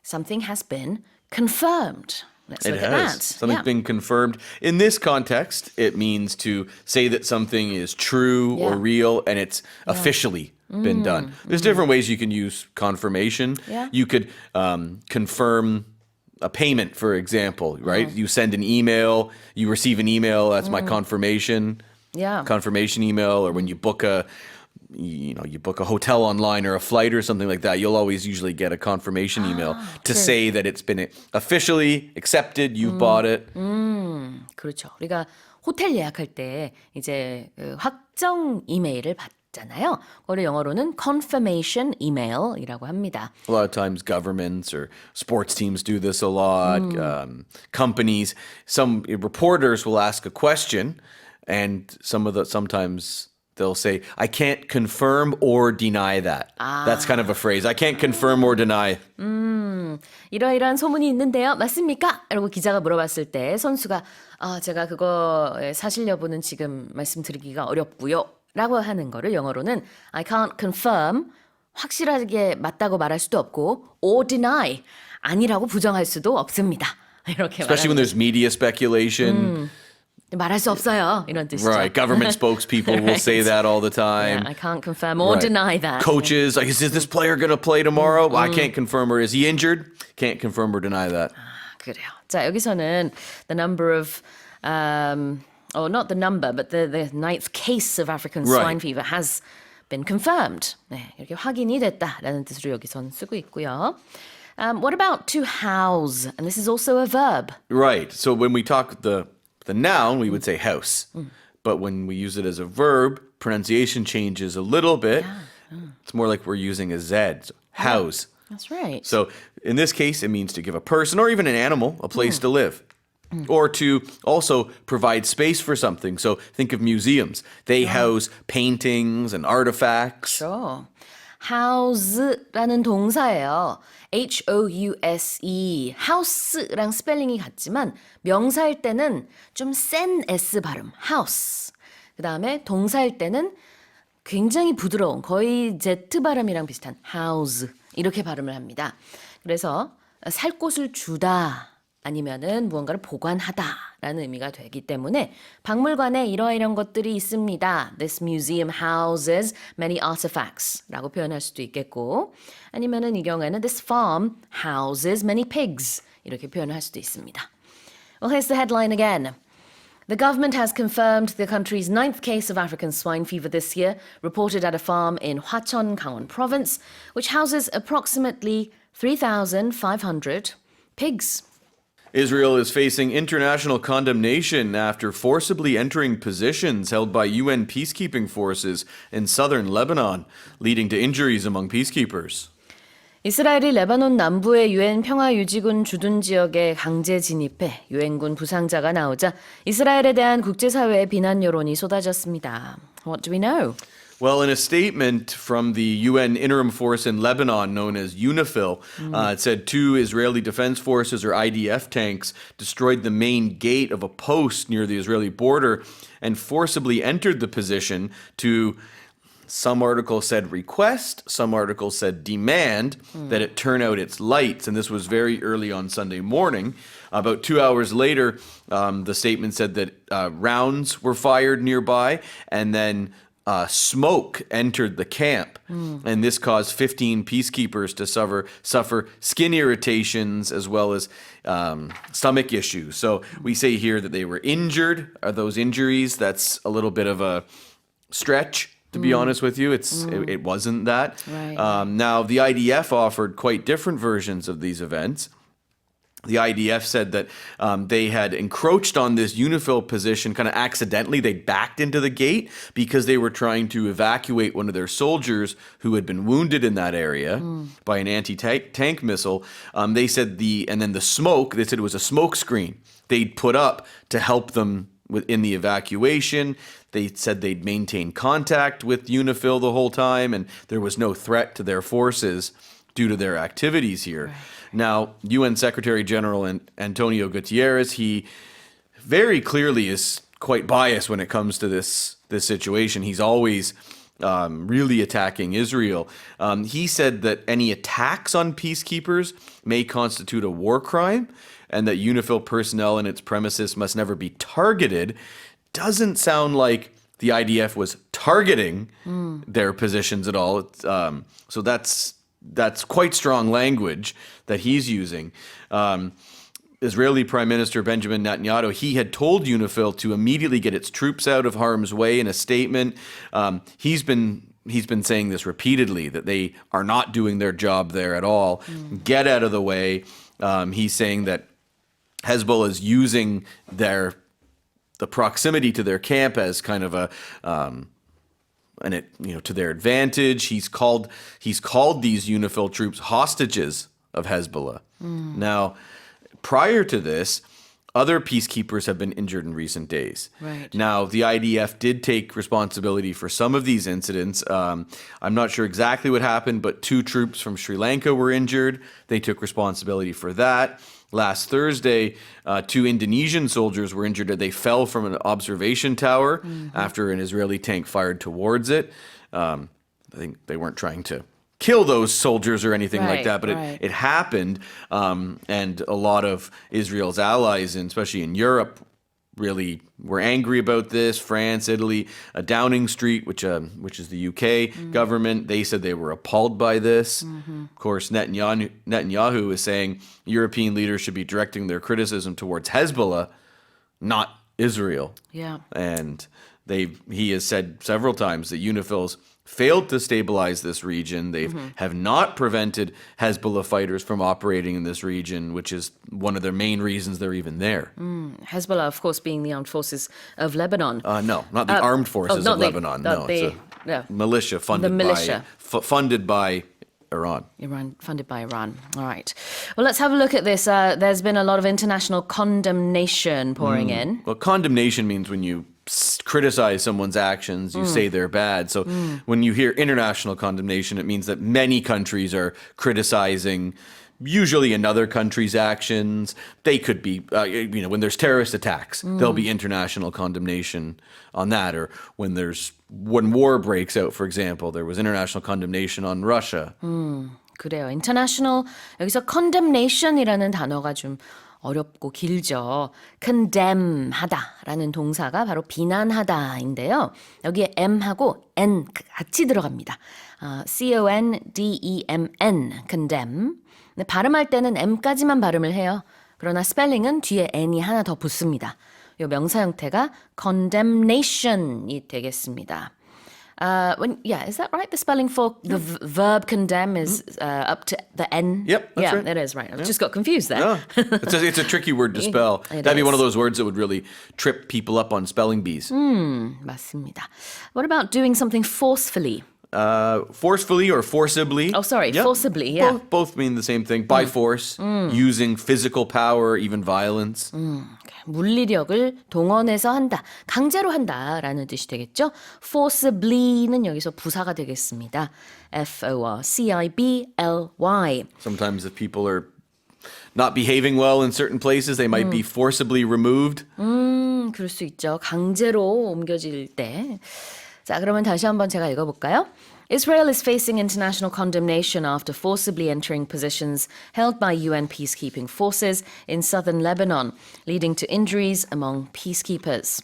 Speaker 2: something has been confirmed. Let's look at that.
Speaker 3: Something's been confirmed. In this context, it means to say that something is true or real and it's officially been done. There's different ways you can use confirmation.
Speaker 2: Yeah.
Speaker 3: You could confirm a payment, for example, right? You send an email, you receive an email, that's my confirmation.
Speaker 2: Yeah.
Speaker 3: Confirmation email, or when you book a hotel online or a flight or something like that, you'll always usually get a confirmation email to say that it's been officially accepted, you've bought it.
Speaker 2: 그렇죠. 우리가 호텔 예약할 때 이제 확정 이메일을 받잖아요. 그걸 영어로는 confirmation email이라고 합니다.
Speaker 3: A lot of times governments or sports teams do this a lot. Companies, some reporters will ask a question and sometimes they'll say, I can't confirm or deny that. That's kind of a phrase. I can't confirm or deny.
Speaker 2: 이러이러한 소문이 있는데요. 맞습니까? 라고 기자가 물어봤을 때 선수가 제가 그거의 사실 여부는 지금 말씀드리기가 어렵고요. 라고 하는 거를 영어로는 I can't confirm, 확실하게 맞다고 말할 수도 없고 or deny, 아니라고 부정할 수도 없습니다. 이렇게
Speaker 3: Especially when there's media speculation.
Speaker 2: 말할 수 없어요. 이런 뜻이죠.
Speaker 3: Right. Government spokespeople will say that all the time.
Speaker 2: Yeah, I can't confirm or deny that.
Speaker 3: Coaches, like, is this player going to play tomorrow? Well, I can't confirm, or is he injured? Can't confirm or deny that.
Speaker 2: 그래요. 자, 여기서는 the number of not the number, but the 9th case of African swine fever has been confirmed. 네, 이렇게 확인이 됐다라는 뜻으로 여기선 쓰고 있고요. What about to house? And this is also a verb.
Speaker 3: Right. So when we talk the noun, we would say house. But when we use it as a verb, pronunciation changes a little bit. It's more like we're using a Z. So house.
Speaker 2: That's right.
Speaker 3: So in this case, it means to give a person or even an animal a place to live. or to also provide space for something. So think of museums. They house paintings and artifacts.
Speaker 2: 그렇죠. house라는 동사예요. House. house랑 스펠링이 같지만 명사일 때는 좀 센 S 발음. house. 그 다음에 동사일 때는 굉장히 부드러운 거의 Z 발음이랑 비슷한 house 이렇게 발음을 합니다. 그래서 살 곳을 주다 아니면은 무언가를 보관하다라는 의미가 되기 때문에 박물관에 이러이런 것들이 있습니다. This museum houses many artifacts라고 표현할 수도 있겠고 아니면은 이 경우에는 this farm houses many pigs 이렇게 표현을 할 수도 있습니다. Well, here's the headline again. The government has confirmed the country's 9th case of African swine fever this year, reported at a farm in Hwacheon, Gangwon province, which houses approximately 3,500 pigs.
Speaker 3: Israel is facing international condemnation after forcibly entering positions held by UN peacekeeping forces in southern Lebanon, leading to injuries among peacekeepers.
Speaker 2: 이스라엘이 레바논 남부의 유엔 평화유지군 주둔 지역에 강제 진입해 유엔군 부상자가 나오자 이스라엘에 대한 국제사회의 비난 여론이 쏟아졌습니다. What do we know?
Speaker 3: Well, in a statement from the UN interim force in Lebanon, known as UNIFIL, it said 2 Israeli Defense Forces, or IDF tanks, destroyed the main gate of a post near the Israeli border and forcibly entered the position to, some articles said request, some articles said demand, that it turn out its lights. And this was very early on Sunday morning. About 2 hours later, the statement said that rounds were fired nearby, and then smoke entered the camp, and this caused 15 peacekeepers to suffer skin irritations as well as stomach issues. So we say here that they were injured. Are those injuries? That's a little bit of a stretch, to be honest with you. It wasn't that.
Speaker 2: Right.
Speaker 3: Now, the IDF offered quite different versions of these events. The IDF said that they had encroached on this UNIFIL position kind of accidentally. They backed into the gate because they were trying to evacuate one of their soldiers who had been wounded in that area by an anti-tank missile. They said the smoke, they said it was a smoke screen they'd put up to help them in the evacuation. They said they'd maintain contact with UNIFIL the whole time, and there was no threat to their forces due to their activities here. Right. Now, UN Secretary General Antonio Guterres, he very clearly is quite biased when it comes to this situation. He's always really attacking Israel. He said that any attacks on peacekeepers may constitute a war crime and that UNIFIL personnel in its premises must never be targeted. Doesn't sound like the IDF was targeting their positions at all. So that's quite strong language that he's using. Israeli Prime Minister Benjamin Netanyahu, he had told UNIFIL to immediately get its troops out of harm's way in a statement. He's been saying this repeatedly, that they are not doing their job there at all. Get out of the way. He's saying that Hezbollah is using the proximity to their camp as kind of a to their advantage. He's called these UNIFIL troops hostages of Hezbollah. Now, prior to this, other peacekeepers have been injured in recent days.
Speaker 2: Right.
Speaker 3: Now, the IDF did take responsibility for some of these incidents. I'm not sure exactly what happened, but 2 troops from Sri Lanka were injured. They took responsibility for that. Last Thursday, 2 Indonesian soldiers were injured. They fell from an observation tower after an Israeli tank fired towards it. I think they weren't trying to kill those soldiers or anything like that, but it happened. And a lot of Israel's allies, and especially in Europe, really were angry about this. France, Italy, Downing Street, which is the UK government, they said they were appalled by this. Of course, Netanyahu is saying European leaders should be directing their criticism towards Hezbollah, not Israel.
Speaker 2: Yeah.
Speaker 3: And he has said several times that UNIFIL's failed to stabilize this region. They have not prevented Hezbollah fighters from operating in this region, which is one of their main reasons they're even there.
Speaker 2: Hezbollah, of course, being the armed forces of Lebanon.
Speaker 3: No, not the armed forces of Lebanon. No, it's a militia funded by Iran.
Speaker 2: Iran, funded by Iran. All right. Well, let's have a look at this. There's been a lot of international condemnation pouring in.
Speaker 3: Well, condemnation means when you criticize someone's actions, you say they're bad. So when you hear international condemnation, it means that many countries are criticizing usually another country's actions. They could be, when there's terrorist attacks, there'll be international condemnation on that. Or when war breaks out, for example, there was international condemnation on Russia.
Speaker 2: 그래요. International, 여기서 condemnation이라는 단어가 좀 어렵고 길죠. condemn 하다라는 동사가 바로 비난하다인데요. 여기에 m하고 n 같이 들어갑니다. condemn, condemn. 근데 발음할 때는 m까지만 발음을 해요. 그러나 스펠링은 뒤에 n이 하나 더 붙습니다. 이 명사 형태가 condemnation이 되겠습니다. Is that right? The spelling for the verb condemn is up to the N?
Speaker 3: Yep, that's right.
Speaker 2: It is right. I just got confused there.
Speaker 3: No, it's a tricky word to spell. That'd be one of those words that would really trip people up on spelling bees.
Speaker 2: 맞습니다. What about doing something forcefully?
Speaker 3: Forcefully or forcibly.
Speaker 2: Oh, sorry,
Speaker 3: Yep.
Speaker 2: forcibly, yeah.
Speaker 3: Both mean the same thing. By force, using physical power, even violence.
Speaker 2: 물리력을 동원해서 한다, 강제로 한다라는 뜻이 되겠죠. Forcibly는 여기서 부사가 되겠습니다. F-O-R-C-I-B-L-Y.
Speaker 3: Sometimes if people are not behaving well in certain places, they might be forcibly removed.
Speaker 2: 그럴 수 있죠. 강제로 옮겨질 때. 자, 그러면 다시 한번 제가 읽어볼까요? Israel is facing international condemnation after forcibly entering positions held by UN peacekeeping forces in southern Lebanon, leading to injuries among peacekeepers.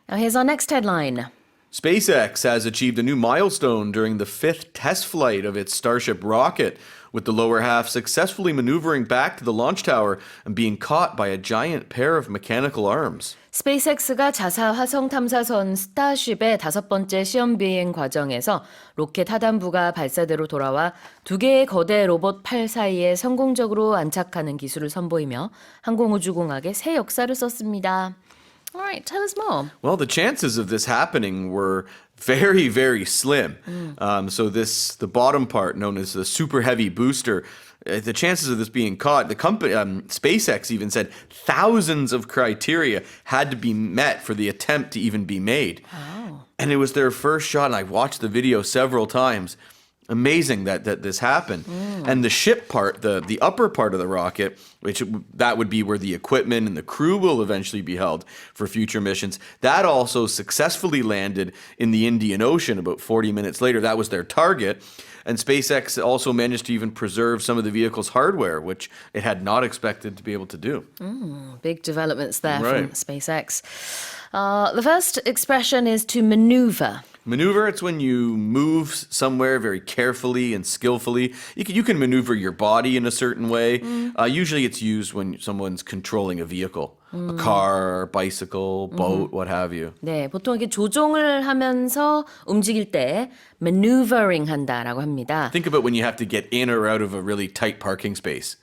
Speaker 2: Now here's our next headline.
Speaker 3: SpaceX has achieved a new milestone during the 5th test flight of its Starship rocket, with the lower half successfully maneuvering back to the launch tower and being caught by a giant pair of mechanical arms.
Speaker 2: 스페이스X가 자사 화성 탐사선 스타쉽의 5번째 시험 비행 과정에서 로켓 하단부가 발사대로 돌아와 두 개의 거대 로봇 팔 사이에 성공적으로 안착하는 기술을 선보이며 항공우주공학의 새 역사를 썼습니다. All right, tell us more.
Speaker 3: Well, the chances of this happening were very, very slim. So the bottom part, known as the super heavy booster, the chances of this being caught, the company, SpaceX even said thousands of criteria had to be met for the attempt to even be made.
Speaker 2: Oh.
Speaker 3: And it was their first shot, and I watched the video several times. Amazing that this happened. And the ship part, the upper part of the rocket, that would be where the equipment and the crew will eventually be held for future missions, that also successfully landed in the Indian Ocean about 40 minutes later. That was their target. And SpaceX also managed to even preserve some of the vehicle's hardware, which it had not expected to be able to do.
Speaker 2: Big developments there
Speaker 3: Right.
Speaker 2: from SpaceX. The first expression is to maneuver.
Speaker 3: Maneuver, it's when you move somewhere very carefully and skillfully. You can maneuver your body in a certain way. Usually it's used when someone's controlling a vehicle, a car, bicycle, boat, what have you.
Speaker 2: 네, 보통 이렇게 조종을 하면서 움직일 때 maneuvering 한다라고 합니다.
Speaker 3: Think about when you have to get in or out of a really tight parking space.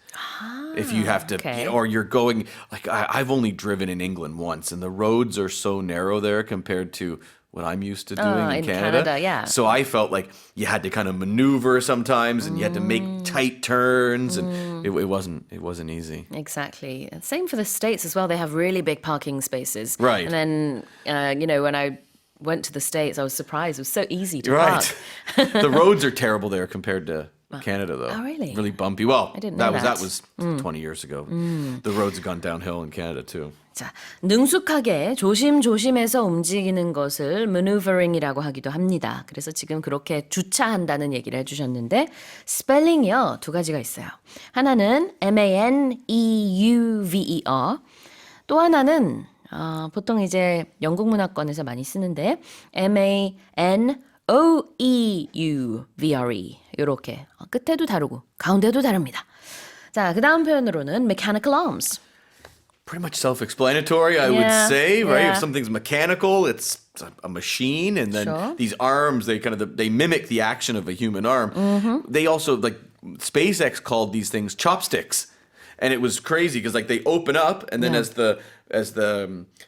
Speaker 3: If you have to,
Speaker 2: okay.
Speaker 3: or you're going, like I've only driven in England once, and the roads are so narrow there compared to what I'm used to doing in Canada.
Speaker 2: Yeah.
Speaker 3: So I felt like you had to kind of maneuver sometimes, and you had to make tight turns, and it wasn't easy.
Speaker 2: Exactly. Same for the States as well. They have really big parking spaces.
Speaker 3: Right.
Speaker 2: And then, when I went to the States, I was surprised. It was so easy to
Speaker 3: Right.
Speaker 2: park.
Speaker 3: The roads are terrible there compared to Canada, though.
Speaker 2: Oh, really?
Speaker 3: Really bumpy. Well,
Speaker 2: I didn't know
Speaker 3: that
Speaker 2: that.
Speaker 3: was 20 years ago. The roads have gone downhill in Canada, too.
Speaker 2: 자, 능숙하게 조심조심해서 움직이는 것을 maneuvering이라고 하기도 합니다. 그래서 지금 그렇게 주차한다는 얘기를 해주셨는데 스펠링이요, 두 가지가 있어요. 하나는 maneuver, 또 하나는 보통 이제 영국 문화권에서 많이 쓰는데 maneuver 이렇게 끝에도 다르고 가운데도 다릅니다. 자, 그 다음 표현으로는 mechanical arms.
Speaker 3: Pretty much self-explanatory, I would
Speaker 2: Yeah,
Speaker 3: say, right?
Speaker 2: yeah.
Speaker 3: If something's mechanical, it's a machine, and then
Speaker 2: Sure.
Speaker 3: these arms, they mimic the action of a human arm. They also, like, SpaceX called these things chopsticks. And it was crazy because like they open up and then as the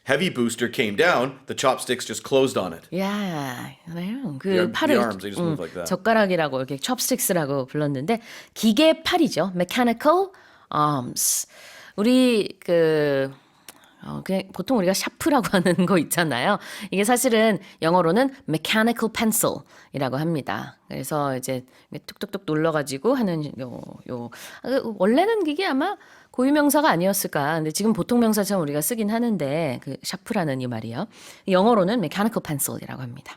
Speaker 3: heavy booster came down, the chopsticks just closed on it.
Speaker 2: 야, 그래요. 그
Speaker 3: The
Speaker 2: 팔을
Speaker 3: arms, they just move like that.
Speaker 2: 젓가락이라고 이렇게 chopsticks라고 불렀는데 기계 팔이죠. Mechanical arms. 우리 그냥 보통 우리가 샤프라고 하는 거 있잖아요. 이게 사실은 영어로는 mechanical pencil이라고 합니다. 그래서 이제 툭툭툭 눌러가지고 하는 원래는 이게 아마 고유명사가 아니었을까. 근데 지금 보통 명사처럼 우리가 쓰긴 하는데 그 샤프라는 이 말이요. 영어로는 mechanical pencil이라고 합니다.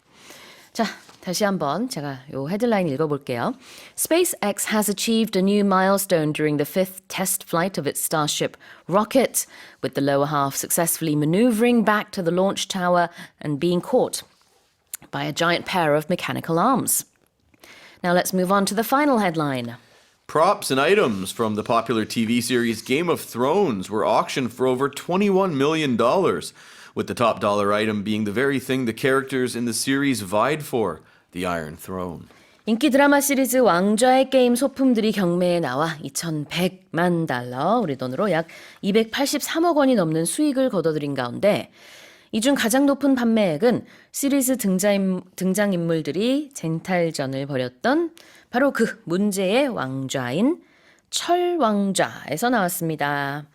Speaker 2: 자, 다시 한번 제가 요 헤드라인 읽어볼게요. SpaceX has achieved a new milestone during the fifth test flight of its Starship rocket, with the lower half successfully maneuvering back to the launch tower and being caught by a giant pair of mechanical arms. Now let's move on to the final headline.
Speaker 3: Props and items from the popular TV series Game of Thrones were auctioned for over $21 million, with the top dollar item being the very thing the characters in the series vied for, the Iron Throne.
Speaker 2: 인기 드라마 시리즈 왕좌의 게임 소품들이 경매에 나와 2,100만 달러, 우리 돈으로 약 283억 원이 넘는 수익을 거둬들인 가운데 이 중 가장 높은 판매액은 시리즈 등장인물들이 쟁탈전을 벌였던 바로 그 문제의 왕좌인 철왕좌에서 나왔습니다.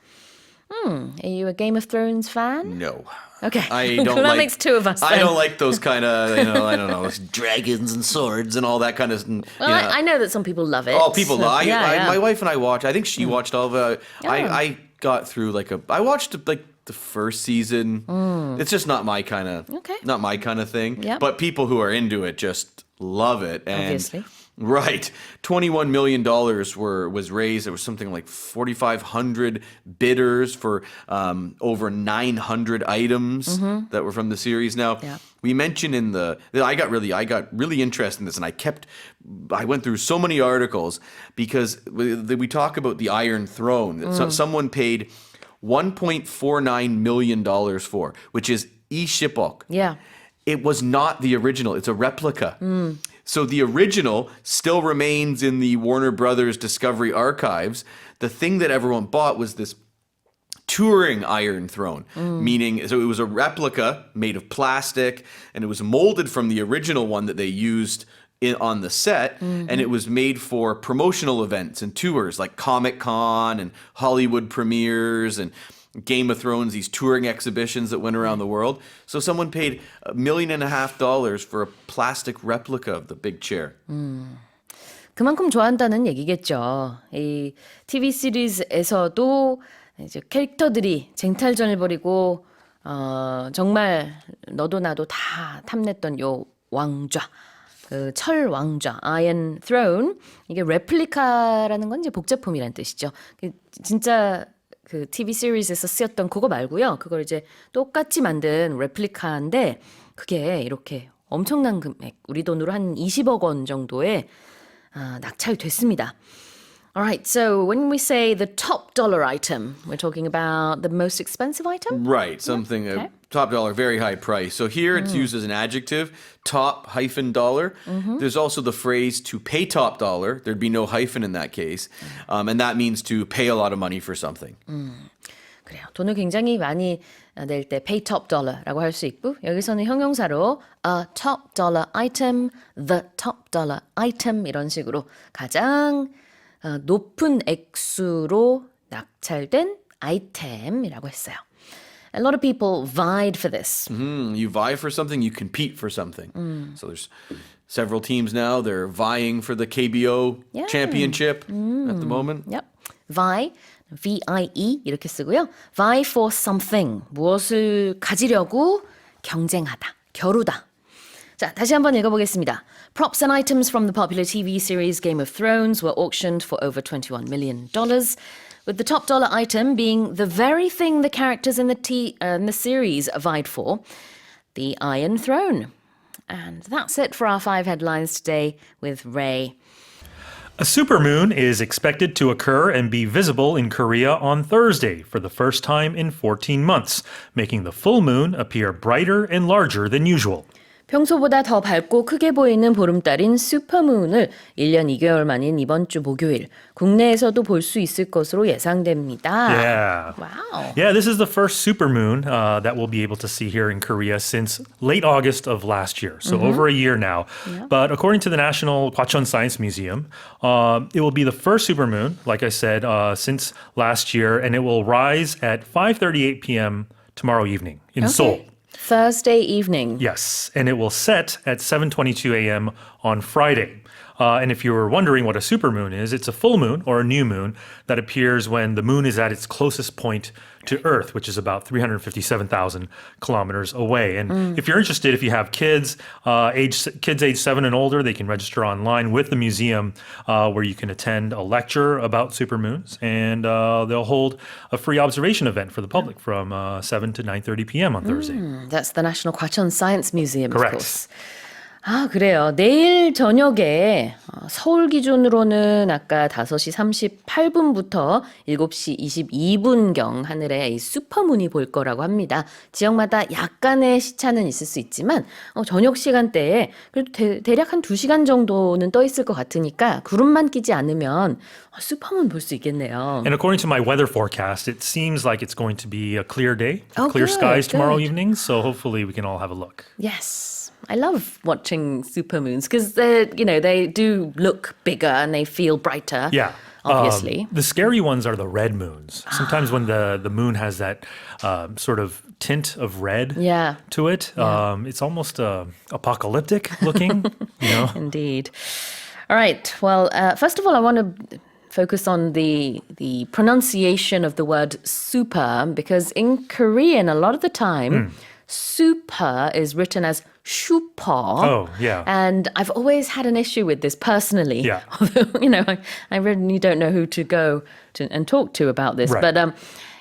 Speaker 2: Are you a Game of Thrones fan?
Speaker 3: No.
Speaker 2: Okay.
Speaker 3: I don't
Speaker 2: that
Speaker 3: like,
Speaker 2: makes two of us.
Speaker 3: I
Speaker 2: then.
Speaker 3: don't like those kind of, I don't know, dragons and swords and all that kind of.
Speaker 2: Well, I know that some people love it.
Speaker 3: Oh, people love it.
Speaker 2: Yeah.
Speaker 3: My wife and I watched. I think she watched all of it. I got through I watched the first season. It's just not my kind of.
Speaker 2: Okay.
Speaker 3: Not my kind of thing.
Speaker 2: Yep.
Speaker 3: But people who are into it just love it. And
Speaker 2: Obviously.
Speaker 3: Right. $21 million was raised. There was something like 4,500 bidders for over 900 items that were from the series. Now, we mentioned I got really interested in this, and I went through so many articles because we talk about the Iron Throne. So someone paid $1.49 million for, which is $10,000.
Speaker 2: Yeah.
Speaker 3: It was not the original. It's a replica. So the original still remains in the Warner Brothers Discovery archives. The thing that everyone bought was this touring Iron Throne, meaning so it was a replica made of plastic, and it was molded from the original one that they used on the set, and it was made for promotional events and tours like Comic-Con and Hollywood premieres and Game of Thrones, these touring exhibitions that went around the world. So someone paid $1.5 million for a plastic replica of the big chair.
Speaker 2: 그만큼 좋아한다는 얘기겠죠. 이 TV 시리즈에서도 이제 캐릭터들이 쟁탈전을 벌이고 정말 너도 나도 다 탐냈던 요 왕좌, 그 철 왕좌, Iron Throne. 이게 레플리카라는 건 이제 복제품이란 뜻이죠. 진짜 그 TV 시리즈에서 쓰였던 그거 말고요. 그걸 이제 똑같이 만든 레플리카인데 그게 이렇게 엄청난 금액, 우리 돈으로 한 20억 원 정도에 낙찰이 됐습니다. Alright, so when we say the top dollar item, we're talking about the most expensive item?
Speaker 3: Right, something top dollar, very high price. So here it's used as an adjective, top-dollar. There's also the phrase to pay top dollar. There'd be no hyphen in that case. And that means to pay a lot of money for something.
Speaker 2: 그래요. 돈을 굉장히 많이 낼 때 pay top dollar라고 할 수 있고 여기서는 형용사로 a top dollar item, the top dollar item 이런 식으로 가장 높은 액수로 낙찰된 아이템이라고 했어요. A lot of people vied for this.
Speaker 3: You vie for something, you compete for something. So there's several teams now, they're vying for the KBO championship at the moment.
Speaker 2: Yep. vie, V-I-E 이렇게 쓰고요. vie for something, 무엇을 가지려고 경쟁하다, 겨루다. 자, 다시 한번 읽어보겠습니다. Props and items from the popular TV series Game of Thrones were auctioned for over $21 million, with the top dollar item being the very thing the characters in the series vied for, the Iron Throne. And that's it for our 5 headlines today with Ray.
Speaker 4: A supermoon is expected to occur and be visible in Korea on Thursday for the first time in 14 months, making the full moon appear brighter and larger than usual.
Speaker 2: 평소보다 더 밝고 크게 보이는 보름달인 슈퍼문을 1년 2개월 만인 이번 주 목요일 국내에서도 볼 수 있을 것으로 예상됩니다.
Speaker 4: Yeah.
Speaker 2: Wow.
Speaker 4: Yeah, this is the first supermoon that we'll be able to see here in Korea since late August of last year. So over a year now.
Speaker 2: Yeah.
Speaker 4: But according to the National Gwacheon Science Museum, it will be the first supermoon, like I said, since last year, and it will rise at 5:38 p.m. tomorrow evening in Seoul.
Speaker 2: Thursday evening.
Speaker 4: Yes, and it will set at 7:22 a.m. on Friday. And if you were wondering what a supermoon is, it's a full moon or a new moon that appears when the moon is at its closest point to Earth, which is about 357,000 kilometers away. And if you're interested, if you have kids, kids age 7 and older, they can register online with the museum where you can attend a lecture about supermoons, and they'll hold a free observation event for the public from 7 to 9:30 p.m. on Thursday.
Speaker 2: That's the National Gwacheon Science Museum,
Speaker 4: Correct.
Speaker 2: of course. 아, 그래요. 내일 저녁에 서울 기준으로는 아까 5시 38분부터 7시 22분경 하늘에 이 슈퍼문이 보일 거라고 합니다. 지역마다 약간의 시차는 있을 수 있지만 저녁 시간대에 그래도 대략 한 2시간 정도는 떠 있을 것 같으니까 구름만 끼지 않으면 슈퍼문 볼 수 있겠네요.
Speaker 4: And according to my weather forecast, it seems like it's going to be a clear day,
Speaker 2: Oh,
Speaker 4: clear
Speaker 2: good,
Speaker 4: skies tomorrow
Speaker 2: good.
Speaker 4: evening. So hopefully we can all have a look.
Speaker 2: Yes. I love watching supermoons because they do look bigger and they feel brighter.
Speaker 4: Yeah.
Speaker 2: Obviously.
Speaker 4: The scary ones are the red moons. Sometimes when the moon has that sort of tint of red
Speaker 2: Yeah.
Speaker 4: to it, it's almost apocalyptic looking, you know?
Speaker 2: Indeed. All right. Well, first of all, I want to focus on the pronunciation of the word super because in Korean, a lot of the time, super is written as super.
Speaker 4: Oh, yeah.
Speaker 2: And I've always had an issue with this personally.
Speaker 4: Yeah.
Speaker 2: Although, I really don't know who to go to and talk to about this.
Speaker 4: Right.
Speaker 2: But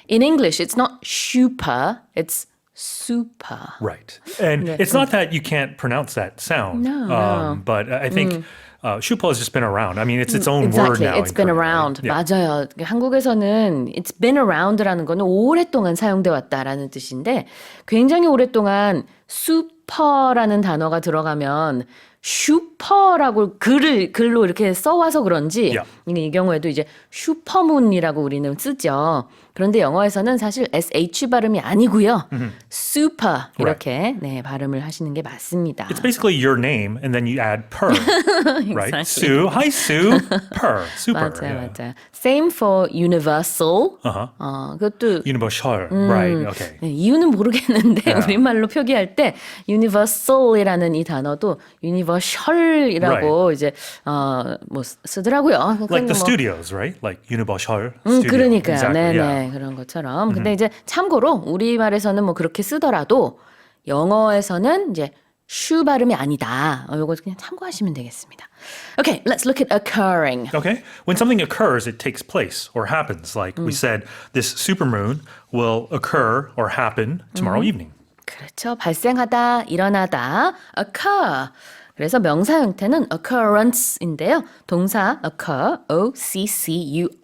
Speaker 2: in English, it's not super, it's super.
Speaker 4: Right. And it's not that you can't pronounce that sound.
Speaker 2: No.
Speaker 4: But I think shupo has just been around. I mean, it's its own word
Speaker 2: Exactly.
Speaker 4: now.
Speaker 2: It's been
Speaker 4: in Korea,
Speaker 2: around.
Speaker 4: right? Yeah.
Speaker 2: 맞아요. 한국에서는 it's been around라는 거는 오랫동안 사용돼 왔다라는 뜻인데 굉장히 오랫동안 슈퍼라는 단어가 들어가면 슈퍼라고 글로 이렇게 써와서 그런지
Speaker 4: Yeah.
Speaker 2: 이 경우에도 이제 슈퍼문이라고 우리는 쓰죠. 그런데 영어에서는 사실 SH 발음이 아니고요. super 이렇게 네, 발음을 하시는 게 맞습니다.
Speaker 4: It's basically your name, and then you add per, right? Sue, hi Sue, per, super.
Speaker 2: 맞아요,
Speaker 4: yeah.
Speaker 2: 맞아요. Same for universal. 그것도
Speaker 4: Universal, right? Okay.
Speaker 2: 네, 이유는 모르겠는데
Speaker 4: Yeah.
Speaker 2: 우리말로 표기할 때 universal이라는 이 단어도 universal이라고 이제 뭐 쓰더라고요.
Speaker 4: Like the
Speaker 2: 뭐,
Speaker 4: studios, right? Like Universal. Studio.
Speaker 2: 그러니까요.
Speaker 4: Exactly,
Speaker 2: 네네
Speaker 4: yeah.
Speaker 2: 그런 것처럼. 근데 이제 참고로 우리말에서는 뭐 그렇게 쓰더라도 영어에서는 이제 슈 발음이 아니다. 이거 그냥 참고하시면 되겠습니다. Okay, let's look at occurring.
Speaker 4: Okay. When something occurs, it takes place or happens. Like we said, this supermoon will occur or happen tomorrow evening.
Speaker 2: 그렇죠. 발생하다, 일어나다, occur. 그래서 명사 형태는 occurrence인데요. 동사 occur, O-C-C-U-R입니다.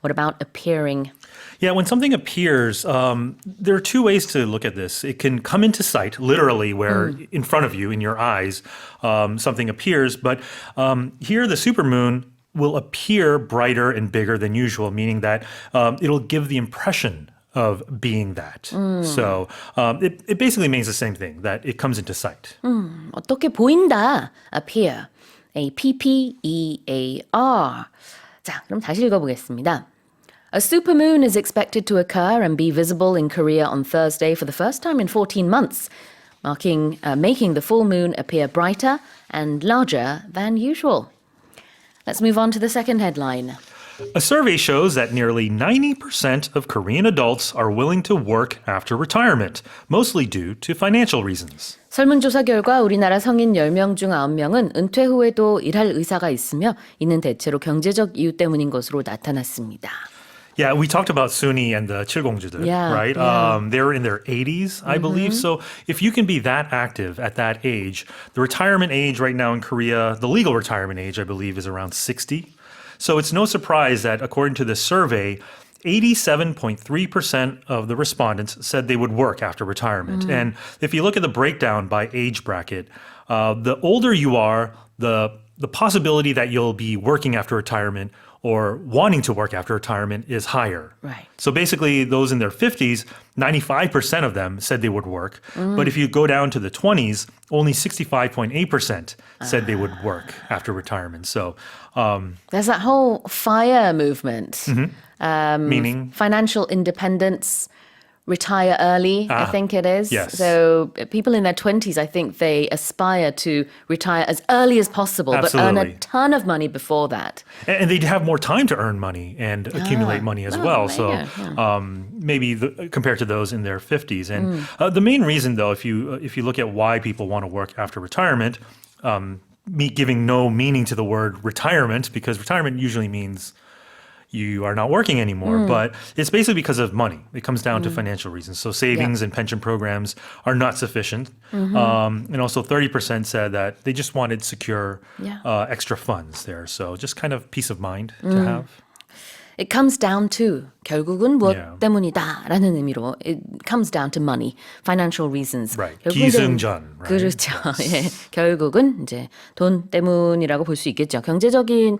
Speaker 2: What about appearing?
Speaker 4: Yeah, when something appears, there are two ways to look at this. It can come into sight, literally, where in front of you, in your eyes, something appears. But here, the supermoon will appear brighter and bigger than usual, meaning that it'll give the impression of being that. So it basically means the same thing, that it comes into sight.
Speaker 2: 어떻게 보인다, appear, A-P-P-E-A-R. 자, 그럼 다시 읽어보겠습니다. A supermoon is expected to occur and be visible in Korea on Thursday for the first time in 14 months, making the full moon appear brighter and larger than usual. Let's move on to the second headline.
Speaker 4: A survey shows that nearly 90% of Korean adults are willing to work after retirement, mostly due to financial reasons.
Speaker 2: 설문조사 결과 우리나라 성인 10명 중 9명은 은퇴 후에도 일할 의사가 있으며 이는 대체로 경제적 이유 때문인 것으로 나타났습니다.
Speaker 4: Yeah, we talked about Suni and the 칠공주들,
Speaker 2: Yeah,
Speaker 4: right?
Speaker 2: yeah.
Speaker 4: They're in their 80s, I believe. So if you can be that active at that age, the retirement age right now in Korea, the legal retirement age, I believe, is around 60. So it's no surprise that according to this survey, 87.3% of the respondents said they would work after retirement. And if you look at the breakdown by age bracket, the older you are, the possibility that you'll be working after retirement or wanting to work after retirement is higher.
Speaker 2: Right.
Speaker 4: So basically, those in their 50s, 95% of them said they would work. But if you go down to the 20s, only 65.8% said they would work after retirement. So,
Speaker 2: There's that whole FIRE movement.
Speaker 4: meaning?
Speaker 2: Financial independence, retire early, I think it is.
Speaker 4: yes.
Speaker 2: So people in their 20s, I think they aspire to retire as early as possible, but earn a
Speaker 4: Absolutely.
Speaker 2: ton of money before that.
Speaker 4: And they'd have more time to earn money and accumulate money as well. So
Speaker 2: yeah.
Speaker 4: maybe compared to those in their 50s. And the main reason, though, if you look at why people want to work after retirement, me giving no meaning to the word retirement, because retirement usually means you are not working anymore, but it's basically because of money. It comes down to financial reasons. So savings and pension programs are not sufficient. And also 30% said that they just wanted secure extra funds there. So just kind of peace of mind to have.
Speaker 2: It comes down to 결국은 무엇
Speaker 4: Yeah.
Speaker 2: 때문이다라는 의미로 it comes down to money, financial reasons.
Speaker 4: Right.
Speaker 2: 결국은 이제
Speaker 4: 기승전. Right?
Speaker 2: 그렇죠. 예. 결국은 이제 돈 때문이라고 볼 수 있겠죠. 경제적인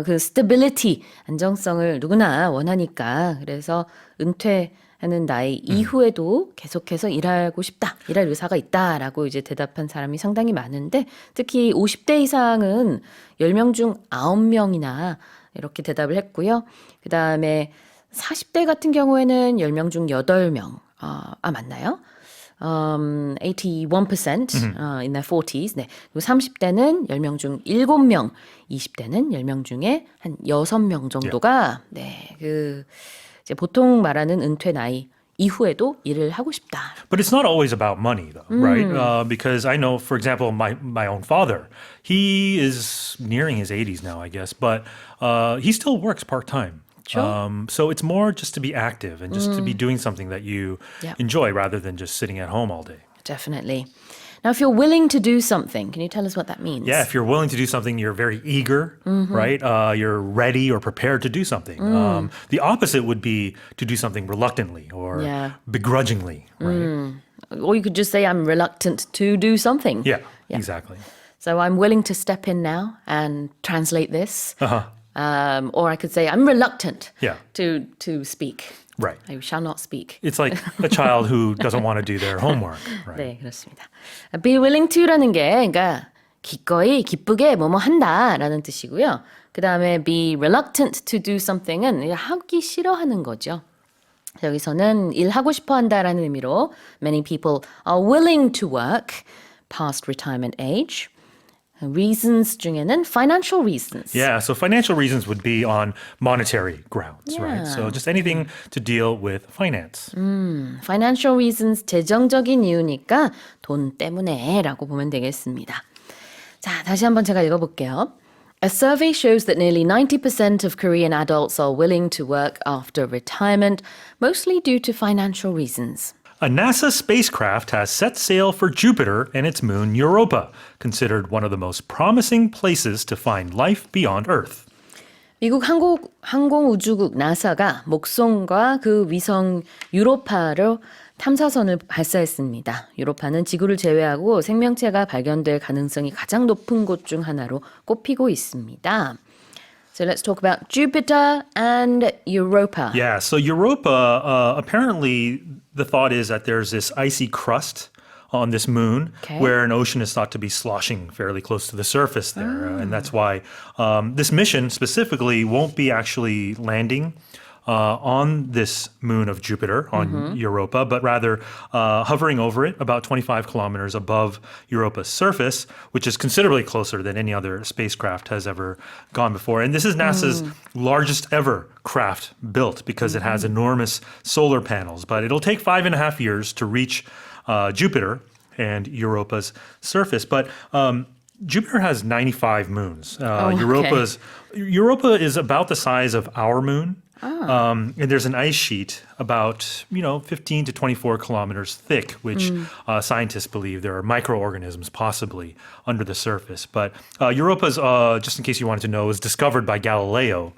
Speaker 2: 그 stability, 안정성을 누구나 원하니까 그래서 은퇴하는 나이 이후에도 계속해서 일하고 싶다, 일할 의사가 있다라고 이제 대답한 사람이 상당히 많은데 특히 50대 이상은 10명 중 9명이나 이렇게 대답을 했고요. 그 다음에 40대 같은 경우에는 10명 중 8명. 맞나요? 81% in their 40s. 네. 그리고 30대는 10명 중 7명, 20대는 10명 중에 한 6명 정도가 네, 그 이제 보통 말하는 은퇴 나이 이후에도 일을 하고 싶다.
Speaker 4: But it's not always about money, though, right? Because I know, for example, my own father, he is nearing his 80s now, I guess, but he still works part-time.
Speaker 2: Sure.
Speaker 4: So it's more just to be active and just to be doing something that you
Speaker 2: Yeah.
Speaker 4: enjoy rather than just sitting at home all day.
Speaker 2: Definitely. Now, if you're willing to do something, can you tell us what that means?
Speaker 4: Yeah, if you're willing to do something, you're very eager, right? You're ready or prepared to do something. The opposite would be to do something reluctantly or begrudgingly, right?
Speaker 2: Or you could just say, I'm reluctant to do something.
Speaker 4: Yeah, exactly.
Speaker 2: So I'm willing to step in now and translate this.
Speaker 4: Uh-huh.
Speaker 2: Or I could say, I'm reluctant
Speaker 4: Yeah.
Speaker 2: to speak.
Speaker 4: Right.
Speaker 2: I shall not speak.
Speaker 4: It's like a child who doesn't want to do their homework, right?
Speaker 2: 네, 그렇습니다. Be willing to라는 게 그러니까 기꺼이 기쁘게 뭐뭐 한다라는 뜻이고요. 그 다음에 be reluctant to do something은 하기 싫어하는 거죠. 여기서는 일하고 싶어 한다라는 의미로 many people are willing to work past retirement age. Reasons 중에는 financial reasons.
Speaker 4: Yeah, so financial reasons would be on monetary grounds, right? So just anything to deal with finance.
Speaker 2: Financial reasons, 재정적인 이유니까 돈 때문에라고 보면 되겠습니다. 자, 다시 한번 제가 읽어볼게요. A survey shows that nearly 90% of Korean adults are willing to work after retirement, mostly due to financial reasons.
Speaker 4: A NASA spacecraft has set sail for Jupiter and its moon Europa, considered one of the most promising places to find life beyond Earth.
Speaker 2: 미국 항공우주국 나사가 목성과 그 위성 유로파로 탐사선을 발사했습니다. 유로파는 지구를 제외하고 생명체가 발견될 가능성이 가장 높은 곳 중 하나로 꼽히고 있습니다. So let's talk about Jupiter and Europa.
Speaker 4: Yeah, so Europa, apparently the thought is that there's this icy crust on this moon where an ocean is thought to be sloshing fairly close to the surface there. And that's why this mission specifically won't be actually landing on this moon of Jupiter, on Europa, but rather hovering over it about 25 kilometers above Europa's surface, which is considerably closer than any other spacecraft has ever gone before. And this is NASA's largest ever craft built because it has enormous solar panels. But it'll take 5.5 years to reach Jupiter and Europa's surface. But Jupiter has 95 moons. Europa is about the size of our moon And there's an ice sheet about 15 to 24 kilometers thick, which scientists believe there are microorganisms possibly under the surface. But Europa's, just in case you wanted to know, was discovered by Galileo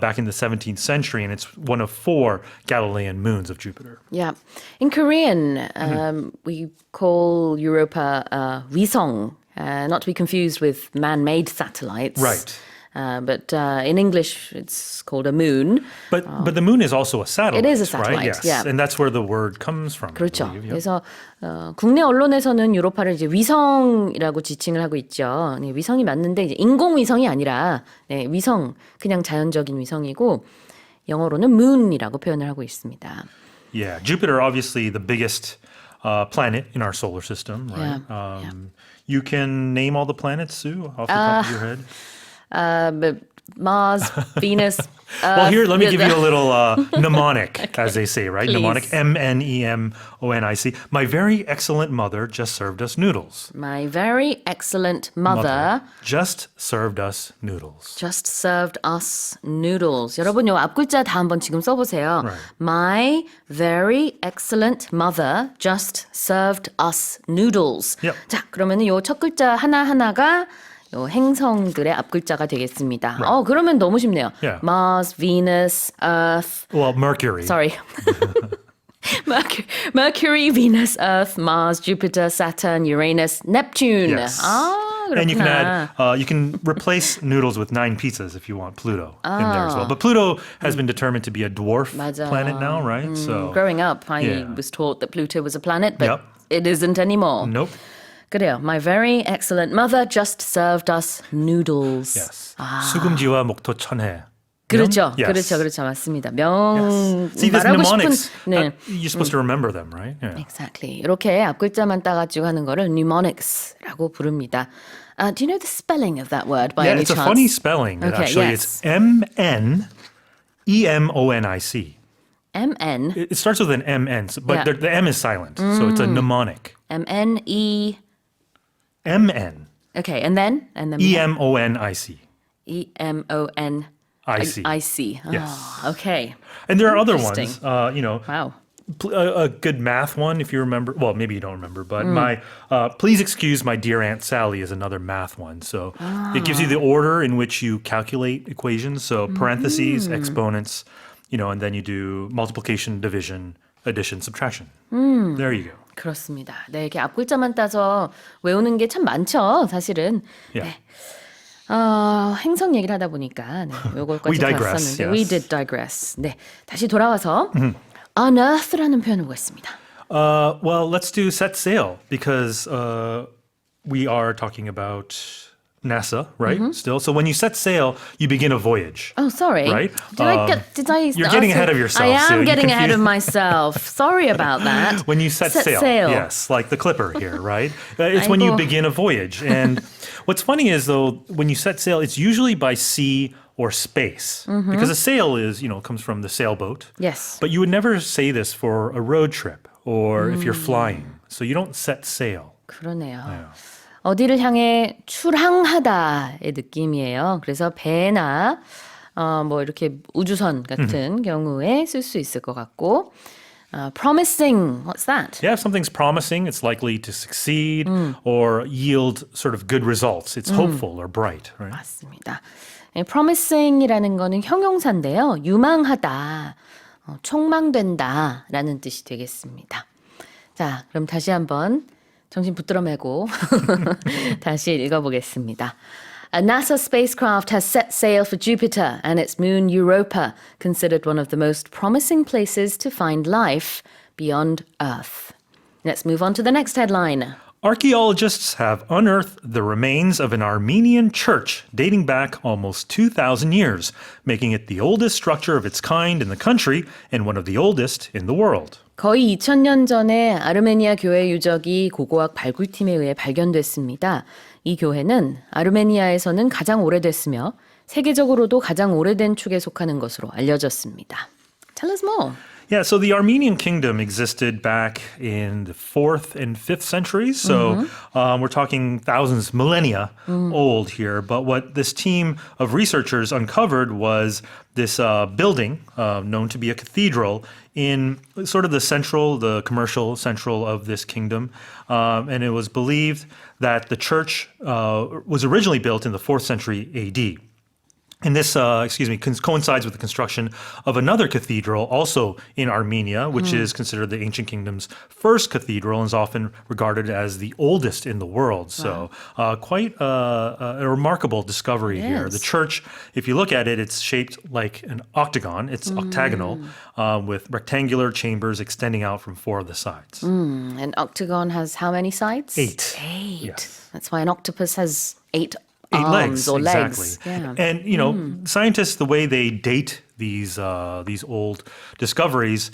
Speaker 4: back in the 17th century, and it's one of 4 Galilean moons of Jupiter.
Speaker 2: Yeah. In Korean, we call Europa 위성, not to be confused with man-made satellites.
Speaker 4: Right.
Speaker 2: But in English, it's called a moon.
Speaker 4: But the moon is also a satellite.
Speaker 2: It is a satellite,
Speaker 4: right? Yes.
Speaker 2: yeah.
Speaker 4: And that's where the word comes from. I
Speaker 2: 그렇죠.
Speaker 4: believe, yep.
Speaker 2: 그래서 국내 언론에서는 유로파를 이제 위성이라고 지칭을 하고 있죠. 네, 위성이 맞는데 이제 인공 위성이 아니라 네, 위성, 그냥 자연적인 위성이고 영어로는 moon이라고 표현을 하고 있습니다.
Speaker 4: Yeah, Jupiter, obviously the biggest planet in our solar system, right?
Speaker 2: Yeah.
Speaker 4: You can name all the planets, Sue, off the top of your head?
Speaker 2: But Mars, Venus.
Speaker 4: Well, here, let me give you a little mnemonic, as they say, right?
Speaker 2: Please.
Speaker 4: Mnemonic, M-N-E-M-O-N-I-C. My very excellent mother just served us noodles.
Speaker 2: My very excellent mother
Speaker 4: just served us noodles.
Speaker 2: just served us noodles. 여러분 요 앞글자 다 한번 지금 써보세요.
Speaker 4: Right.
Speaker 2: My very excellent mother just served us noodles.
Speaker 4: Yep.
Speaker 2: 자, 그러면은 요 첫 글자 하나하나가 요 행성들의 앞글자가 되겠습니다. 그러면 너무 쉽네요.
Speaker 4: Yeah.
Speaker 2: Mars, Venus, Earth.
Speaker 4: Well, Mercury.
Speaker 2: Sorry. Mercury, Venus, Earth, Mars, Jupiter, Saturn, Uranus, Neptune.
Speaker 4: Yes.
Speaker 2: 그렇구나.
Speaker 4: And you can add, you can replace noodles with 9 pizzas if you want Pluto in there as well. But Pluto has been determined to be a dwarf
Speaker 2: 맞아.
Speaker 4: planet now, right? So
Speaker 2: Growing up, I
Speaker 4: Yeah.
Speaker 2: was taught that Pluto was a planet, but
Speaker 4: Yep.
Speaker 2: it isn't anymore.
Speaker 4: nope.
Speaker 2: 그래요. My very excellent mother just served us noodles.
Speaker 4: Yes. 수금지와 목토 천해.
Speaker 2: 그렇죠.
Speaker 4: Yes.
Speaker 2: 그렇죠. 맞습니다. 명
Speaker 4: Yes. See, these
Speaker 2: 말하고
Speaker 4: mnemonics,
Speaker 2: 싶은 네.
Speaker 4: you're supposed to remember them, right? Yeah.
Speaker 2: Exactly. 이렇게 앞글자만 따가지고 하는 거를 mnemonics라고 부릅니다. Do you know the spelling of that word by
Speaker 4: Yeah,
Speaker 2: any
Speaker 4: it's a
Speaker 2: chance?
Speaker 4: funny spelling.
Speaker 2: Okay,
Speaker 4: Actually,
Speaker 2: yes.
Speaker 4: it's M-N-E-M-O-N-I-C.
Speaker 2: M-N.
Speaker 4: It starts with an M-N, but
Speaker 2: Yeah.
Speaker 4: the M is silent, so it's a mnemonic.
Speaker 2: M-N-E.
Speaker 4: M-N.
Speaker 2: Okay, and then?
Speaker 4: E-M-O-N-I-C.
Speaker 2: E-M-O-N.
Speaker 4: I-C.
Speaker 2: I-C.
Speaker 4: Yes.
Speaker 2: Okay.
Speaker 4: And there are other
Speaker 2: Interesting.
Speaker 4: ones,
Speaker 2: Wow.
Speaker 4: a good math one, if you remember. Well, maybe you don't remember, but my please excuse my dear Aunt Sally is another math one. So it gives you the order in which you calculate equations. So parentheses, exponents, and then you do multiplication, division, addition, subtraction. There you go.
Speaker 2: 그렇습니다. 네, 이렇게 앞글자만 따서 외우는 게 참 많죠, 사실은.
Speaker 4: Yeah.
Speaker 2: 네. 행성 얘기를 하다 보니까 네, 요걸까지
Speaker 4: We digress,
Speaker 2: 봤었는데
Speaker 4: yes.
Speaker 2: We did digress. 네, 다시 돌아와서 unearth라는 표현을 보겠습니다.
Speaker 4: Well, let's do set sail because we are talking about NASA, right? Still. So when you set sail, you begin a voyage.
Speaker 2: Oh, sorry.
Speaker 4: Right?
Speaker 2: Did I
Speaker 4: You're getting ahead of yourself,
Speaker 2: I
Speaker 4: Sue.
Speaker 2: am
Speaker 4: You
Speaker 2: getting ahead of
Speaker 4: confused-
Speaker 2: myself. Sorry about that.
Speaker 4: When you set sail. Yes, like the clipper here, right? It's when you
Speaker 2: 아이고.
Speaker 4: begin a voyage. And what's funny is, though, when you set sail, it's usually by sea or space. Because a sail is, comes from the sailboat.
Speaker 2: Yes.
Speaker 4: But you would never say this for a road trip or if you're flying. So you don't set sail.
Speaker 2: 그러네요. 어디를 향해 출항하다의 느낌이에요. 그래서 배나 뭐 이렇게 우주선 같은 경우에 쓸 수 있을 것 같고 promising, what's that?
Speaker 4: Yeah, if something's promising, it's likely to succeed or yield sort of good results. It's hopeful or bright, right?
Speaker 2: 맞습니다. promising이라는 거는 형용사인데요. 유망하다, 촉망된다라는 뜻이 되겠습니다. 자, 그럼 다시 한번 정신 붙들어 매고 다시 읽어보겠습니다. A NASA spacecraft has set sail for Jupiter and its moon Europa, considered one of the most promising places to find life beyond Earth. Let's move on to the next headline.
Speaker 4: Archaeologists have unearthed the remains of an Armenian church dating back almost 2,000 years, making it the oldest structure of its kind in the country and one of the oldest in the world.
Speaker 2: 거의 2000년 전에 아르메니아 교회 유적이 고고학 발굴팀에 의해 발견됐습니다. 이 교회는 아르메니아에서는 가장 오래됐으며 세계적으로도 가장 오래된 축에 속하는 것으로 알려졌습니다. Tell us more.
Speaker 4: Yeah, so the Armenian kingdom existed back in the 4th and 5th centuries. So we're talking thousands, millennia old here. But what this team of researchers uncovered was this building known to be a cathedral in sort of the commercial central of this kingdom. And it was believed that the church was originally built in the 4th century AD. And this, coincides with the construction of another cathedral also in Armenia, which is considered the ancient kingdom's first cathedral and is often regarded as the oldest in the world. So quite a remarkable discovery here. The church, if you look at it, it's shaped like an octagon. It's octagonal with rectangular chambers extending out from 4 of the sides.
Speaker 2: An octagon has how many sides?
Speaker 4: 8.
Speaker 2: 8.
Speaker 4: Yes.
Speaker 2: That's why an octopus has 8
Speaker 4: 8
Speaker 2: arms
Speaker 4: legs,
Speaker 2: or
Speaker 4: exactly.
Speaker 2: legs. Yeah.
Speaker 4: And scientists, the way they date these old discoveries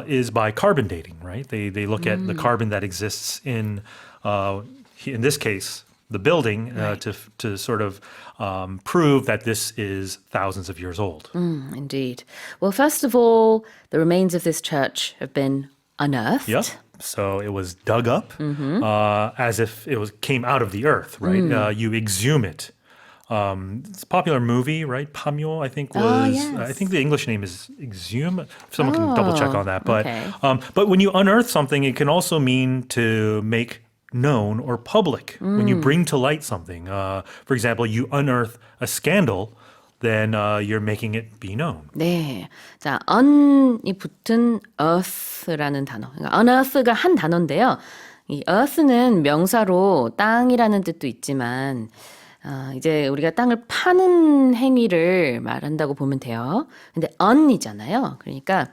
Speaker 4: is by carbon dating, right? They look at the carbon that exists in this case, the building, to sort of prove that this is thousands of years old.
Speaker 2: Indeed. Well, first of all, the remains of this church have been unearthed.
Speaker 4: Yep. So it was dug up as if it came out of the earth, right? You exhume it. It's a popular movie, right? Pamyo, I think was.
Speaker 2: Yes.
Speaker 4: I think the English name is exhume. Someone can double check on that. But
Speaker 2: okay.
Speaker 4: But when you unearth something, it can also mean to make known or public. When you bring to light something, for example, you unearth a scandal. Then you're making it be known.
Speaker 2: 네, 자, un이 붙은 earth라는 단어. 그러니까 unearth가 한 단어인데요. 이 earth는 명사로 땅이라는 뜻도 있지만 이제 우리가 땅을 파는 행위를 말한다고 보면 돼요. 근데 un이잖아요. 그러니까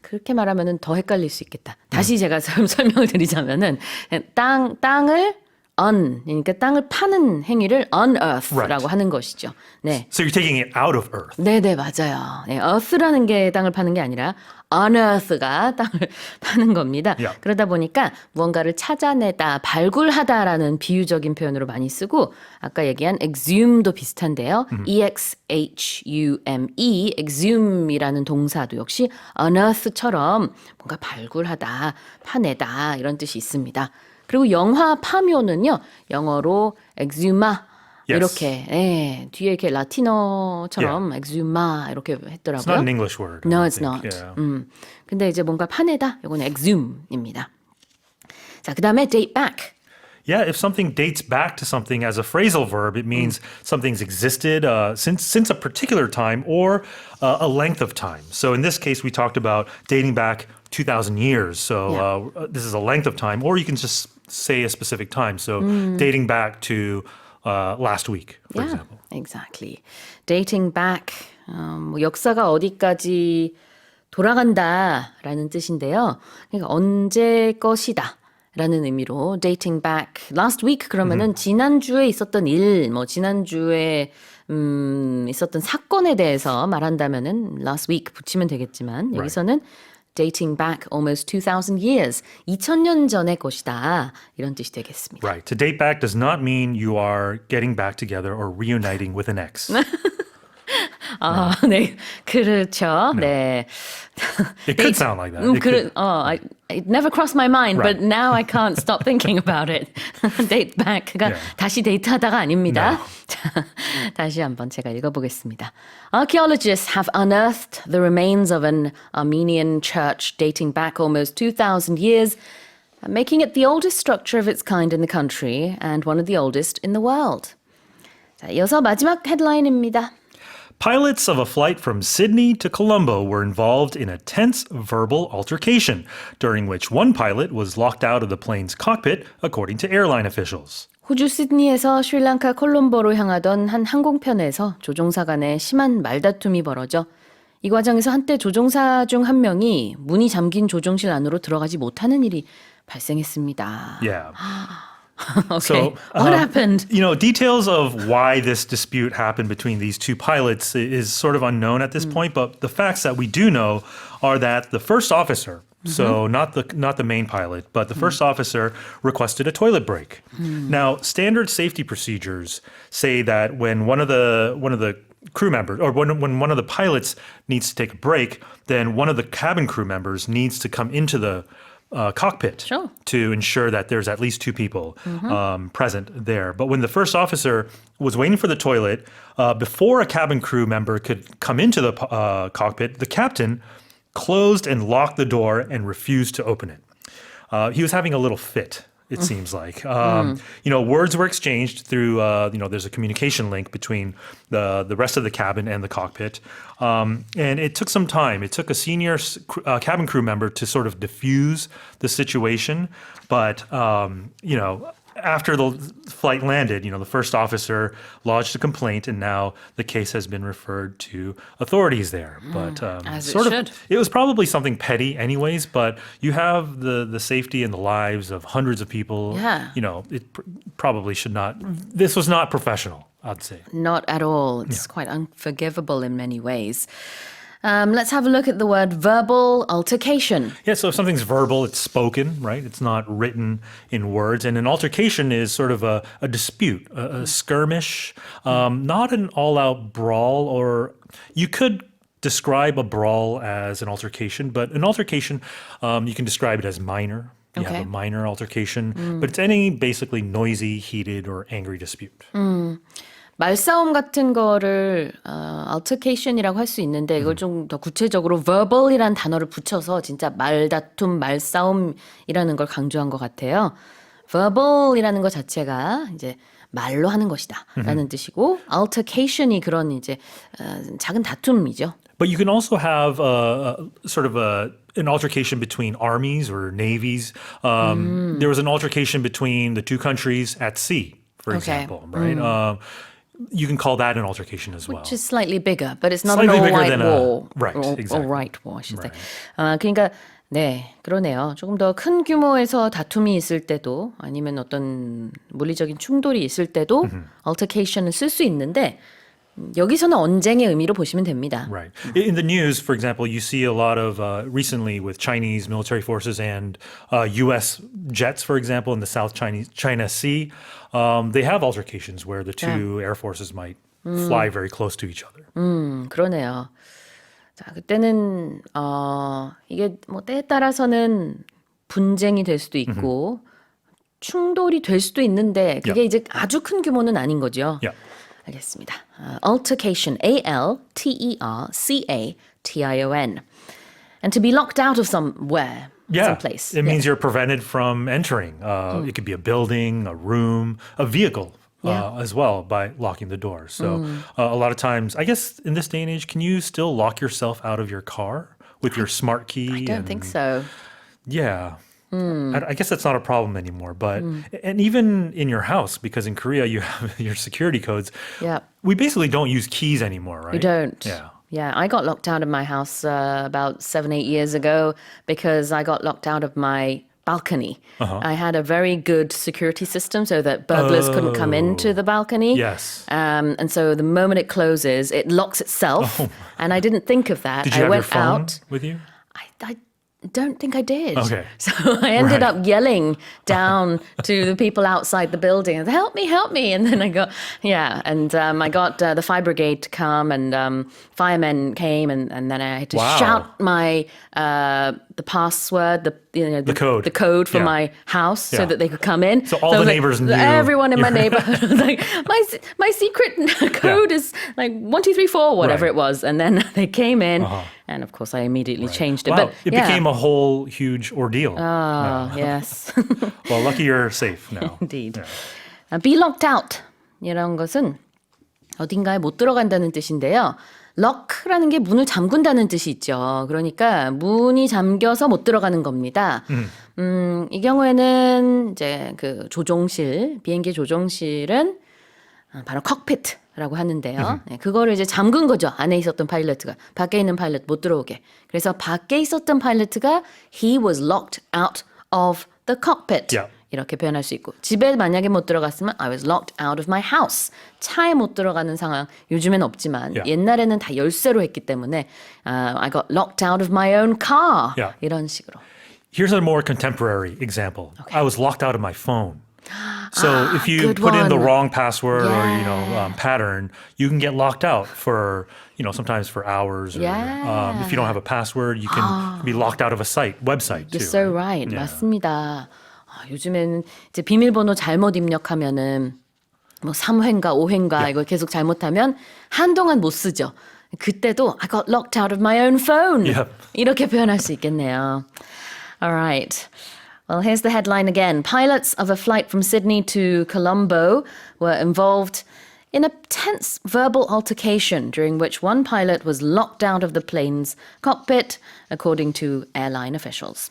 Speaker 2: 그렇게 말하면은 더 헷갈릴 수 있겠다. 다시 제가 설명을 드리자면은 땅을 그러니까 땅을 파는 행위를 unearth라고 하는 것이죠. 네.
Speaker 4: So you're taking it out of earth.
Speaker 2: 네, 맞아요. 네, earth라는 게 땅을 파는 게 아니라 unearth가 땅을 파는 겁니다.
Speaker 4: Yeah.
Speaker 2: 그러다 보니까 무언가를 찾아내다, 발굴하다라는 비유적인 표현으로 많이 쓰고 아까 얘기한 exhume도 비슷한데요. exhume, exhume이라는 동사도 역시 unearth처럼 뭔가 발굴하다, 파내다 이런 뜻이 있습니다. 그리고 영화 파묘는요, 영어로 exhuma 이렇게 뒤에 이렇게 라틴어처럼 exhuma 이렇게 했더라고요.
Speaker 4: It's not an English word.
Speaker 2: No,
Speaker 4: I
Speaker 2: it's
Speaker 4: think.
Speaker 2: not.
Speaker 4: Yeah.
Speaker 2: 근데 이제 뭔가 파내다, 이건 exhume입니다. 자, 그다음에 date back.
Speaker 4: Yeah, if something dates back to something as a phrasal verb, it means something's existed since a particular time or a length of time. So in this case, we talked about dating back 2,000 years. So this is a length of time, or you can just say a specific time. So dating back to last week, for example.
Speaker 2: Exactly. Dating back. 뭐 역사가 어디까지 돌아간다라는 뜻인데요. 그러니까 언제 것이다. 라는 의미로 dating back last week 그러면은 지난주에 있었던 일, 뭐 지난주에 있었던 사건에 대해서 말한다면은 last week 붙이면 되겠지만 여기서는 dating back almost 2,000 years, 2,000년 전의 것이다. 이런 뜻이 되겠습니다.
Speaker 4: Right. To date back does not mean you are getting back together or reuniting with an ex.
Speaker 2: 네, 그렇죠. 네.
Speaker 4: It could sound like that.
Speaker 2: It never crossed my mind,
Speaker 4: Right.
Speaker 2: but now I can't stop thinking about it. Date back가 다시 데이트하다가 아닙니다. 자, 다시 한번 제가 읽어보겠습니다. Archaeologists have unearthed the remains of an Armenian church dating back almost 2,000 years, making it the oldest structure of its kind in the country and one of the oldest in the world. 자, 이어서 마지막 헤드라인입니다.
Speaker 4: Pilots of a flight from Sydney to Colombo were involved in a tense verbal altercation, during which one pilot was locked out of the plane's cockpit, according to airline officials.
Speaker 2: 호주 시드니에서 스리랑카 콜롬보로 향하던 한 항공편에서 조종사 간에 심한 말다툼이 벌어져 이 과정에서 한때 조종사 중 한 명이 문이 잠긴 조종실 안으로 들어가지 못하는 일이 발생했습니다.
Speaker 4: Yeah.
Speaker 2: Okay.
Speaker 4: So,
Speaker 2: what happened?
Speaker 4: You know, details of why this dispute happened between these two pilots is sort of unknown at this point, but the facts that we do know are that the first officer, so not the main pilot, but the first officer requested a toilet break. Now, standard safety procedures say that when one of the crew members, or when one of the pilots needs to take a break, then one of the cabin crew members needs to come into the cockpit
Speaker 2: Sure.
Speaker 4: to ensure that there's at least two people present there. But when the first officer was waiting for the toilet, before a cabin crew member could come into the cockpit, the captain closed and locked the door and refused to open it. He was having a little fit. It seems like, words were exchanged through, there's a communication link between the rest of the cabin and the cockpit. And it took some time. It took a senior cabin crew member to sort of diffuse the situation. But, after the flight landed, the first officer lodged a complaint, and now the case has been referred to authorities there. But
Speaker 2: As it should.
Speaker 4: it was probably something petty anyways, but you have the safety and the lives of hundreds of people.
Speaker 2: Yeah.
Speaker 4: It probably should not. This was not professional, I'd say.
Speaker 2: Not at all. It's quite unforgivable in many ways. Let's have a look at the word verbal altercation.
Speaker 4: Yeah, so if something's verbal, it's spoken, right? It's not written in words. And an altercation is sort of a dispute, a skirmish, not an all-out brawl, or you could describe a brawl as an altercation, but an altercation, you can describe it as minor. You have
Speaker 2: Okay.
Speaker 4: a minor altercation, but it's any basically noisy, heated, or angry dispute.
Speaker 2: 말싸움 같은 거를 altercation이라고 할 수 있는데 이걸 좀 더 구체적으로 verbal이라는 단어를 붙여서 진짜 말다툼, 말싸움이라는 걸 강조한 것 같아요. verbal이라는 것 자체가 이제 말로 하는 것이다라는 뜻이고 altercation이 그런 이제 작은 다툼이죠.
Speaker 4: But you can also have an altercation between armies or navies. There was an altercation between the two countries at sea, for
Speaker 2: Okay.
Speaker 4: example, right? You can call that an altercation as well.
Speaker 2: Which is slightly bigger, but it's not
Speaker 4: Slightly
Speaker 2: an
Speaker 4: bigger
Speaker 2: all-right
Speaker 4: than
Speaker 2: war.
Speaker 4: right, exactly.
Speaker 2: All-right war, I should say. 그러니까 네, 그러네요. 조금 더 큰 규모에서 다툼이 있을 때도 아니면 어떤 물리적인 충돌이 있을 때도 altercation을 쓸 수 있는데 여기서는 언쟁의 의미로 보시면 됩니다.
Speaker 4: Right. In the news, for example, you see a lot of recently with Chinese military forces and U.S. jets, for example, in the South China Sea. They have altercations where the two air forces might fly very close to each other.
Speaker 2: 그러네요. 자, 그때는 이게 뭐 때에 따라서는 분쟁이 될 수도 있고 충돌이 될 수도 있는데 그게 이제 아주 큰 규모는 아닌 거죠.
Speaker 4: Yeah.
Speaker 2: 알겠습니다. Altercation, A-L-T-E-R-C-A-T-I-O-N. And to be locked out of somewhere, someplace.
Speaker 4: It means you're prevented from entering. It could be a building, a room, a vehicle as well by locking the door. So a lot of times, I guess in this day and age, can you still lock yourself out of your car with your smart key?
Speaker 2: I don't think so.
Speaker 4: Yeah. I guess that's not a problem anymore. But and even in your house, because in Korea you have your security codes.
Speaker 2: Yeah.
Speaker 4: We basically don't use keys anymore, right?
Speaker 2: We don't.
Speaker 4: Yeah.
Speaker 2: Yeah, I got locked out of my house about 7-8 years ago because I got locked out of my balcony. I had a very good security system so that burglars couldn't come into the balcony.
Speaker 4: Yes.
Speaker 2: And so the moment it closes, it locks itself. And I didn't think of that.
Speaker 4: Did you
Speaker 2: I
Speaker 4: have
Speaker 2: went
Speaker 4: your phone
Speaker 2: out.
Speaker 4: with you?
Speaker 2: I don't think I did.
Speaker 4: Okay.
Speaker 2: So I ended up yelling down to the people outside the building, help me. And then I got, I got the fire brigade to come and firemen came and then I had to shout my, the password, the code for my house so that they could come in.
Speaker 4: So all the neighbors knew.
Speaker 2: Everyone in my neighborhood was like, my secret code is like 1, 2, 3, 4, whatever it was. And then they came in. And of course, I immediately changed it.
Speaker 4: Wow,
Speaker 2: But
Speaker 4: it became a whole huge ordeal.
Speaker 2: Yes.
Speaker 4: Well, lucky you're safe now.
Speaker 2: Indeed. Be locked out. 이런 것은 어딘가에 못 들어간다는 뜻인데요. lock라는 게 문을 잠근다는 뜻이 있죠. 그러니까 문이 잠겨서 못 들어가는 겁니다. 이 경우에는 이제 그 조종실, 비행기 조종실은 바로 칵피트라고 하는데요. 네, 그거를 이제 잠근 거죠. 안에 있었던 파일럿가. 밖에 있는 파일럿 못 들어오게. 그래서 밖에 있었던 파일럿가 he was locked out of the cockpit.
Speaker 4: Yeah.
Speaker 2: 이렇게 표현할 수 있고 집에 만약에 못 들어갔으면 I was locked out of my house. 차에 못 들어가는 상황 요즘엔 없지만 옛날에는 다 열쇠로 했기 때문에 I got locked out of my own car. 이런 식으로.
Speaker 4: Here's a more contemporary example. I was locked out of my phone. So if you
Speaker 2: good
Speaker 4: put in the
Speaker 2: one.
Speaker 4: wrong password or
Speaker 2: Yeah.
Speaker 4: pattern, you can get locked out for sometimes for hours. Or,
Speaker 2: Yeah.
Speaker 4: if you don't have a password, you can be locked out of a website too.
Speaker 2: You're so right. 맞습니다. 요즘에는 이제 비밀번호 잘못 입력하면은 뭐 3회인가 5회인가 이거 계속 잘못하면 한동안 못 쓰죠. 그때도 I got locked out of my own phone.
Speaker 4: Yep.
Speaker 2: 이렇게 표현할 수 있겠네요. All right. Well, here's the headline again. Pilots of a flight from Sydney to Colombo were involved in a tense verbal altercation during which one pilot was locked out of the plane's cockpit, according to airline officials.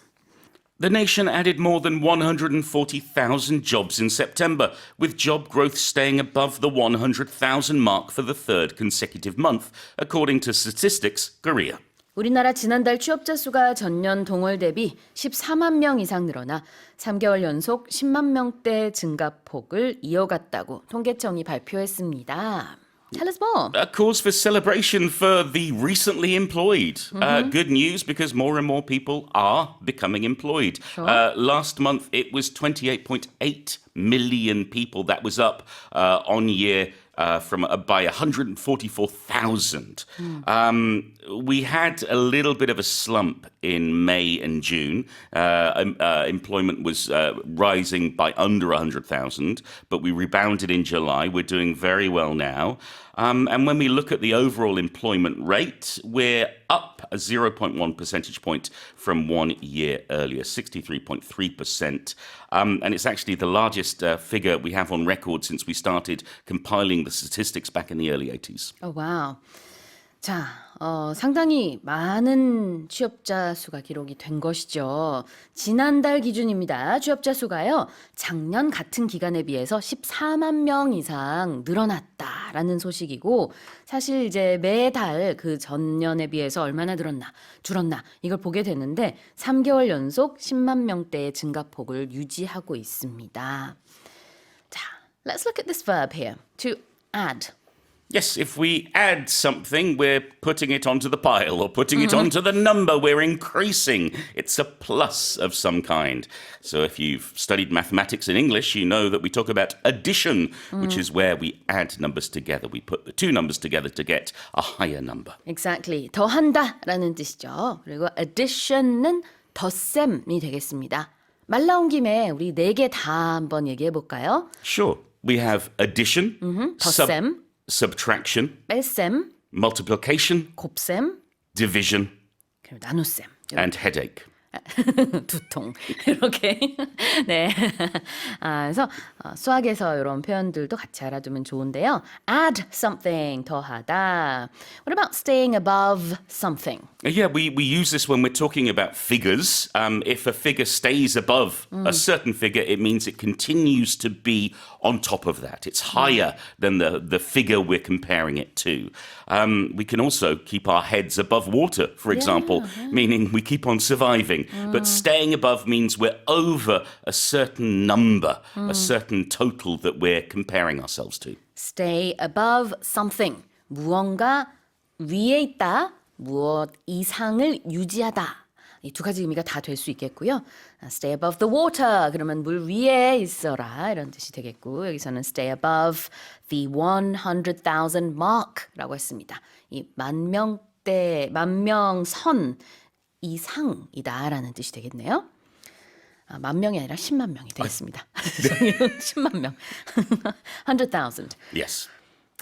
Speaker 5: The nation added more than 140,000 jobs in September, with job growth staying above the 100,000 mark for the third consecutive month, according to Statistics Korea.
Speaker 2: 우리나라 지난달 취업자 수가 전년 동월 대비 14만 명 이상 늘어나 3개월 연속 10만 명대 증가폭을 이어갔다고 통계청이 발표했습니다. Tell us more.
Speaker 5: A cause for celebration for the recently employed. Good news because more and more people are becoming employed. Last month it was 28.8 million people. That was up on year by 144,000. We had a little bit of a slump in May and June. Employment was rising by under 100,000, but we rebounded in July. We're doing very well now. And when we look at the overall employment rate, we're up a 0.1 percentage point from 1 year earlier, 63.3%. And it's actually the largest figure we have on record since we started compiling the statistics back in the early 80s.
Speaker 2: Oh, wow. 자, 상당히 많은 취업자 수가 기록이 된 것이죠. 지난달 기준입니다. 취업자 수가요, 작년 같은 기간에 비해서 14만 명 이상 늘어났다라는 소식이고, 사실 이제 매달 그 전년에 비해서 얼마나 늘었나, 줄었나, 이걸 보게 되는데, 3개월 연속 10만 명대의 증가폭을 유지하고 있습니다. 자, let's look at this verb here, to add.
Speaker 5: Yes, if we add something, we're putting it onto the pile or putting it onto the number. We're increasing. It's a plus of some kind. So if you've studied mathematics in English, you know that we talk about addition, which is where we add numbers together. We put the two numbers together to get a higher number.
Speaker 2: Exactly. 더한다라는 뜻이죠. 그리고 addition은 덧셈이 되겠습니다. 말 나온 김에 우리 네 개 다 한번 얘기해 볼까요?
Speaker 5: Sure. We have addition,
Speaker 2: 덧셈,
Speaker 5: subtraction,
Speaker 2: 뺄셈,
Speaker 5: multiplication,
Speaker 2: 곱셈,
Speaker 5: division,
Speaker 2: 그리고 나눗셈.
Speaker 5: and headache.
Speaker 2: 두통 이렇게 네. 그래서 수학에서 이런 표현들도 같이 알아두면 좋은데요. Add something 더하다. What about staying above something?
Speaker 5: Yeah, we use this when we're talking about figures. If a figure stays above a certain figure, it means it continues to be on top of that. It's higher than the figure we're comparing it to. We can also keep our heads above water, for example, meaning we keep on surviving. But staying above means we're over a certain number, a certain total that we're comparing ourselves to.
Speaker 2: Stay above something. 무언가 위에 있다. 무엇 이상을 유지하다. 이 두 가지 의미가 다 될 수 있겠고요. Stay above the water. 그러면 물 위에 있어라. 이런 뜻이 되겠고, 여기서는 stay above the 100,000 mark라고 했습니다. 이 만 명 선 이상이다라는 뜻이 되겠네요. 만 명이 아니라 10만 명이 되겠습니다. 10만 명. 100,000.
Speaker 5: Yes.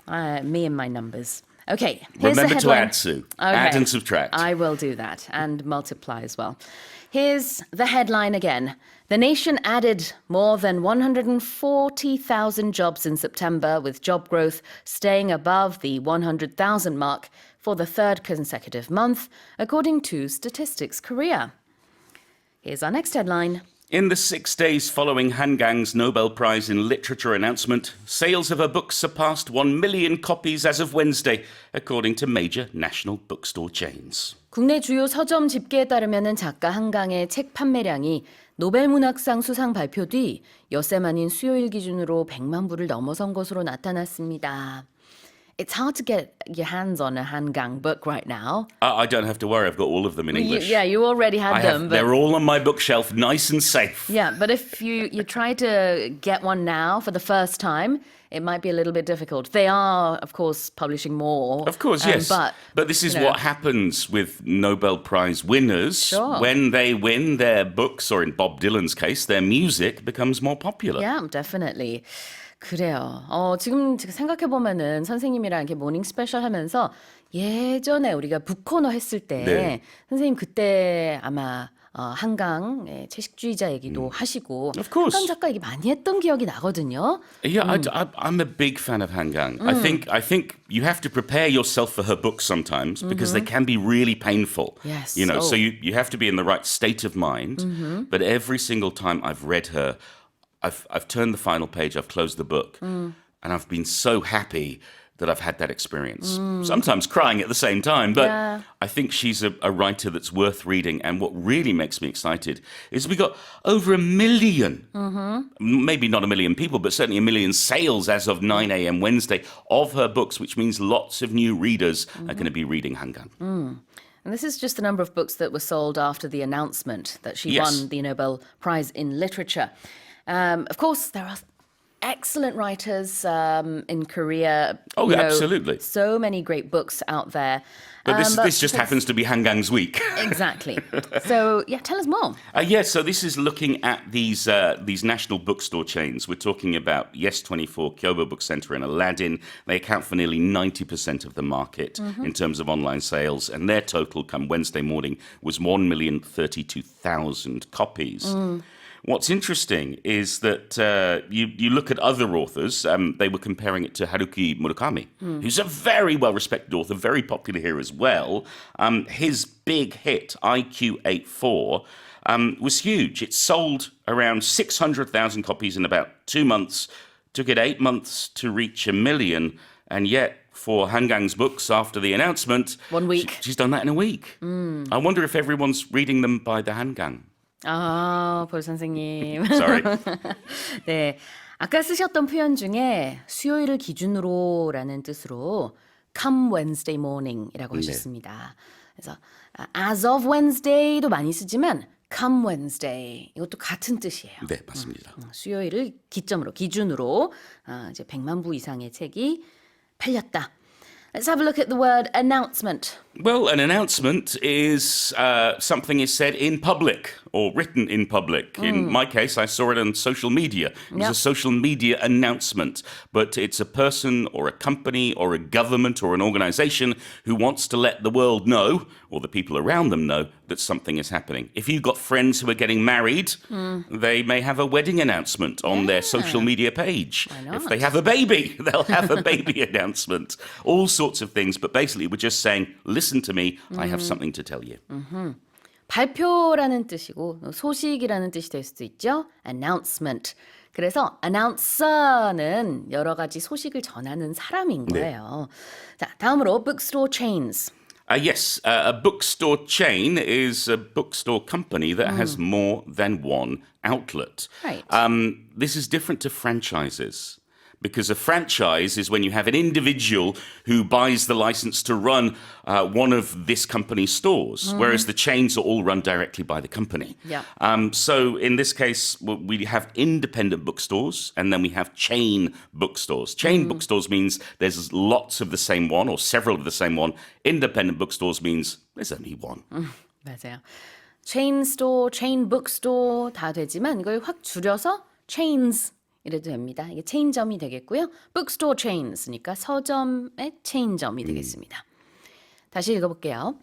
Speaker 2: Me and my numbers. Okay, here's
Speaker 5: Remember
Speaker 2: the
Speaker 5: to
Speaker 2: headline.
Speaker 5: add, Sue. Add and subtract.
Speaker 2: I will do that and multiply as well. Here's the headline again. The nation added more than 140,000 jobs in September, with job growth staying above the 100,000 mark for the third consecutive month, according to Statistics Korea. Here's our next headline.
Speaker 5: In the 6 days following Han Gang's Nobel Prize in Literature announcement, sales of her books surpassed 1 million copies as of Wednesday, according to major national bookstore chains.
Speaker 2: 국내 주요 서점 집계에 따르면 작가 한강의 책 판매량이 노벨문학상 수상 발표 뒤 엿새 만인 수요일 기준으로 100만 부를 넘어선 것으로 나타났습니다. It's hard to get your hands on a Hangang book right now.
Speaker 5: I don't have to worry. I've got all of them in English.
Speaker 2: You already had them.
Speaker 5: They're all on my bookshelf, nice and safe.
Speaker 2: Yeah, but if you try to get one now for the first time, it might be a little bit difficult. They are, of course, publishing more.
Speaker 5: Of course, yes. But this is what happens with Nobel Prize winners.
Speaker 2: Sure.
Speaker 5: When they win their books, or in Bob Dylan's case, their music becomes more popular.
Speaker 2: Yeah, definitely. 그래요. 지금 생각해보면은 선생님이랑 이렇게 모닝 스페셜 하면서 예전에 우리가 북코너 했을 때
Speaker 5: 네.
Speaker 2: 선생님 그때 아마 한강 채식주의자 얘기도 하시고
Speaker 5: Of course.
Speaker 2: 한강 작가 얘기 많이 했던 기억이 나거든요.
Speaker 5: Yeah, I'm a big fan of Hangang. I think you have to prepare yourself for her books sometimes because they can be really painful.
Speaker 2: Yes.
Speaker 5: You know, so you have to be in the right state of mind. But every single time I've read her, I've turned the final page, I've closed the book, and I've been so happy that I've had that experience. Sometimes crying at the same time, but I think she's a writer that's worth reading. And what really makes me excited is we got over 1 million, maybe not 1 million people, but certainly 1 million sales as of 9 a.m. Wednesday of her books, which means lots of new readers are going to be reading Hangang.
Speaker 2: And this is just the number of books that were sold after the announcement that she
Speaker 5: Yes.
Speaker 2: won the Nobel Prize in Literature. Of course, there are excellent writers in Korea.
Speaker 5: Oh, absolutely.
Speaker 2: So many great books out there.
Speaker 5: But this just happens to be Hangang's week.
Speaker 2: Exactly. So, tell us more.
Speaker 5: So this is looking at these national bookstore chains. We're talking about Yes24, Kyobo Book Center, and Aladdin. They account for nearly 90% of the market in terms of online sales, and their total come Wednesday morning was 1,032,000 copies. What's interesting is that you look at other authors, they were comparing it to Haruki Murakami, who's a very well-respected author, very popular here as well. His big hit, IQ84, was huge. It sold around 600,000 copies in about 2 months, took it 8 months to reach 1 million, and yet for Hangang's books after the announcement,
Speaker 2: 1 week.
Speaker 5: she's done that in a week. I wonder if everyone's reading them by the Hangang.
Speaker 2: 볼 선생님.
Speaker 5: Sorry.
Speaker 2: 네. 아까 쓰셨던 표현 중에 수요일을 기준으로라는 뜻으로 come Wednesday morning이라고 하셨습니다. 그래서 as of Wednesday도 많이 쓰지만 come Wednesday 이것도 같은 뜻이에요.
Speaker 5: 네, 맞습니다.
Speaker 2: 수요일을 기준으로 이제 100만 부 이상의 책이 팔렸다. Let's have a look at the word announcement.
Speaker 5: Well, an announcement is something is said in public or written in public. In my case, I saw it on social media. It was a social media announcement, but it's a person or a company or a government or an organization who wants to let the world know, or the people around them know, that something is happening. If you've got friends who are getting married, they may have a wedding announcement on their social media page. If they have a baby, they'll have a baby announcement. All sorts of things, but basically we're just saying, listen to me, I have something to tell you.
Speaker 2: 발표라는 뜻이고 소식이라는 뜻이 될 수도 있죠. announcement. 그래서 announcer는 여러 가지 소식을 전하는 사람인 거예요. 자, 다음으로 bookstore chains.
Speaker 5: Yes, a bookstore chain is a bookstore company that has more than one outlet.
Speaker 2: Right.
Speaker 5: This is different to franchises. Because a franchise is when you have an individual who buys the license to run one of this company's stores, whereas the chains are all run directly by the company.
Speaker 2: Yeah.
Speaker 5: So in this case, we have independent bookstores and then we have chain bookstores. Chain bookstores means there's lots of the same one or several of the same one. Independent bookstores means there's only one.
Speaker 2: 맞아요. chain store, chain bookstore 다 되지만 이걸 확 줄여서 chains 이래도 됩니다. 이게 체인점이 되겠고요. bookstore chains니까 서점의 체인점이 되겠습니다. 다시 읽어볼게요.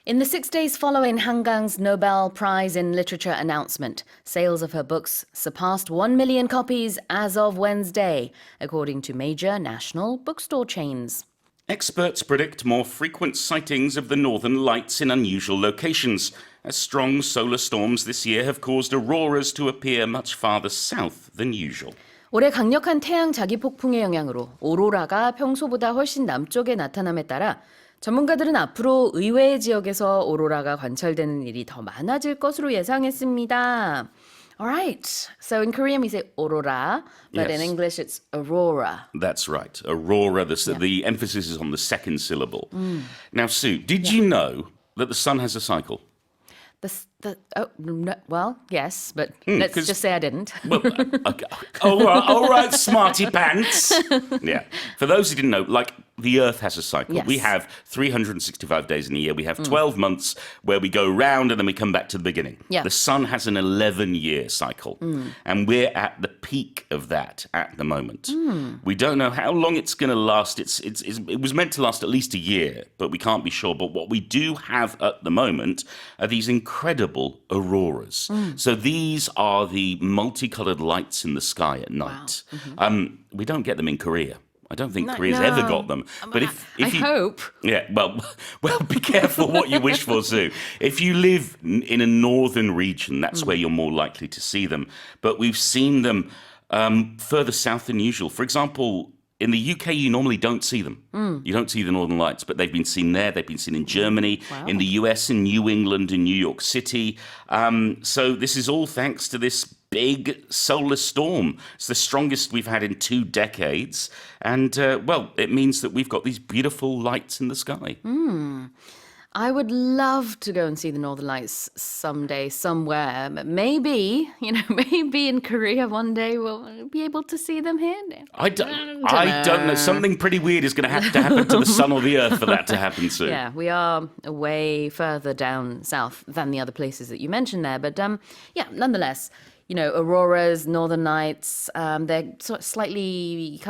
Speaker 2: In the 6 days following Hangang's Nobel Prize in Literature announcement, sales of her books surpassed 1 million copies as of Wednesday, according to major national bookstore chains.
Speaker 5: Experts predict more frequent sightings of the northern lights in unusual locations, as strong solar storms this year have caused auroras to appear much farther south than usual.
Speaker 2: 올해 강력한 태양 자기폭풍의 영향으로 오로라가 평소보다 훨씬 남쪽에 나타남에 따라 전문가들은 앞으로 의외의 지역에서 오로라가 관찰되는 일이 더 많아질 것으로 예상했습니다. All right. So in Korean we say aurora, but in
Speaker 5: Yes.
Speaker 2: English it's aurora.
Speaker 5: That's right. Aurora, the emphasis is on the second syllable. Now, Sue, did you know that the sun has a cycle?
Speaker 2: Well, yes, but let's
Speaker 5: 'cause-
Speaker 2: just say I didn't.
Speaker 5: Well, okay. All right, smarty pants. Yeah. For those who didn't know, like the Earth has a cycle.
Speaker 2: Yes.
Speaker 5: We have 365 days in a year. We have 12 months where we go round and then we come back to the beginning.
Speaker 2: Yeah.
Speaker 5: The sun has an 11-year cycle. And we're at the peak of that at the moment. We don't know how long it's going to last. It was meant to last at least a year, but we can't be sure. But what we do have at the moment are these incredible auroras. So these are the multicolored lights in the sky at night. We don't get them in Korea. I don't think Korea's ever got them. But if
Speaker 2: I
Speaker 5: you
Speaker 2: hope.
Speaker 5: yeah, well, be careful what you wish for, Sue. If you live in a northern region, that's where you're more likely to see them. But we've seen them further south than usual. For example, in the UK, you normally don't see them. You don't see the Northern Lights, but they've been seen there. They've been seen in Germany, in the US, in New England, in New York City. So this is all thanks to this big solar storm. It's the strongest we've had in 2 decades. And, well, it means that we've got these beautiful lights in the sky.
Speaker 2: I would love to go and see the Northern Lights someday, somewhere. But maybe in Korea one day we'll be able to see them here.
Speaker 5: I don't know. Something pretty weird is going to have to happen to the sun or the earth for that to happen, Sue.
Speaker 2: Yeah, we are way further down south than the other places that you mentioned there. But yeah, nonetheless, auroras, Northern Lights, they're sort of slightly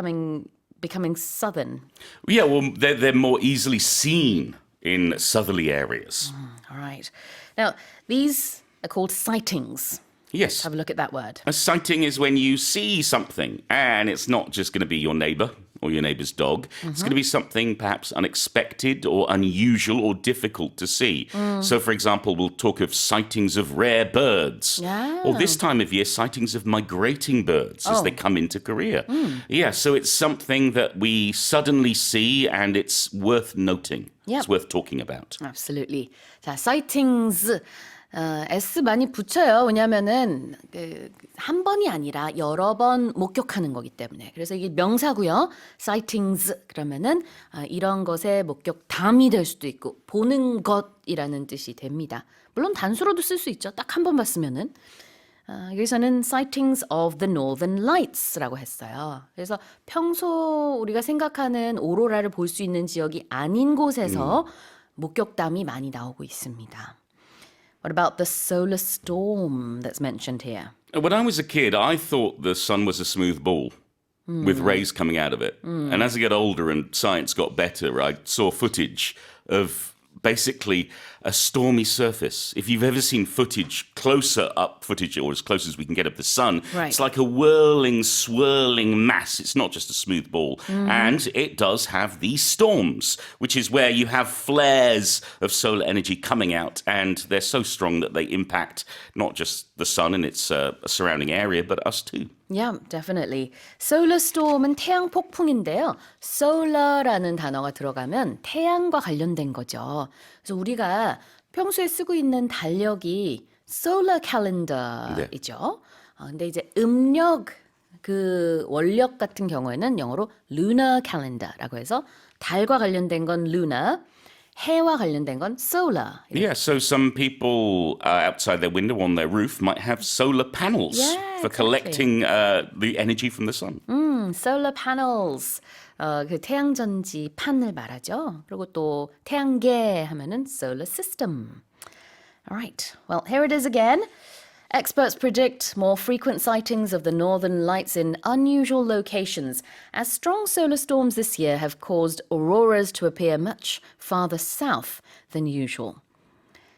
Speaker 2: becoming southern.
Speaker 5: Yeah, well, they're more easily seen in southerly areas.
Speaker 2: All right. Now, these are called sightings.
Speaker 5: Yes.
Speaker 2: Have a look at that word.
Speaker 5: A sighting is when you see something, and it's not just going to be your neighbor or your neighbor's dog. It's going to be something perhaps unexpected or unusual or difficult to see. So, for example, we'll talk of sightings of rare birds.
Speaker 2: Yeah.
Speaker 5: Or this time of year, sightings of migrating birds as they come into Korea. Yeah, so it's something that we suddenly see, and it's worth noting.
Speaker 2: Yep.
Speaker 5: It's worth talking about.
Speaker 2: Absolutely. 자, sightings. S 많이 붙여요. 왜냐하면은 한 번이 아니라 여러 번 목격하는 거기 때문에. 그래서 이게 명사고요. sightings 그러면은 이런 것의 목격담이 될 수도 있고 보는 것이라는 뜻이 됩니다. 물론 단수로도 쓸 수 있죠. 딱 한 번 봤으면은. 여기서는 sightings of the Northern Lights라고 했어요. 그래서 평소 우리가 생각하는 오로라를 볼 수 있는 지역이 아닌 곳에서 목격담이 많이 나오고 있습니다. What about the solar storm that's mentioned here?
Speaker 5: When I was a kid, I thought the sun was a smooth ball with rays coming out of it. And as I get older and science got better, I saw footage of basically a stormy surface. If you've ever seen closer up footage, or as close as we can get of the sun,
Speaker 2: Right.
Speaker 5: it's like a whirling, swirling mass. It's not just a smooth ball. And it does have these storms, which is where you have flares of solar energy coming out, and they're so strong that they impact not just the sun and its surrounding area, but us too.
Speaker 2: Yeah, definitely. Solar storm은 태양 폭풍인데요. solar라는 단어가 들어가면 태양과 관련된 거죠. 그래서 우리가 평소에 쓰고 있는 달력이 solar calendar이죠. 근데 이제 음력 그 원력 같은 경우에는 영어로 lunar calendar라고 해서 달과 관련된 건 lunar, 해와 관련된 건 solar.
Speaker 5: Yeah, so some people outside their window on their roof might have solar panels
Speaker 2: Yeah,
Speaker 5: for
Speaker 2: exactly.
Speaker 5: collecting the energy from the sun.
Speaker 2: solar panels. 그 태양전지 판을 말하죠. 그리고 또 태양계 하면은 solar system. All right. Well, here it is again. Experts predict more frequent sightings of the northern lights in unusual locations as strong solar storms this year have caused auroras to appear much farther south than usual.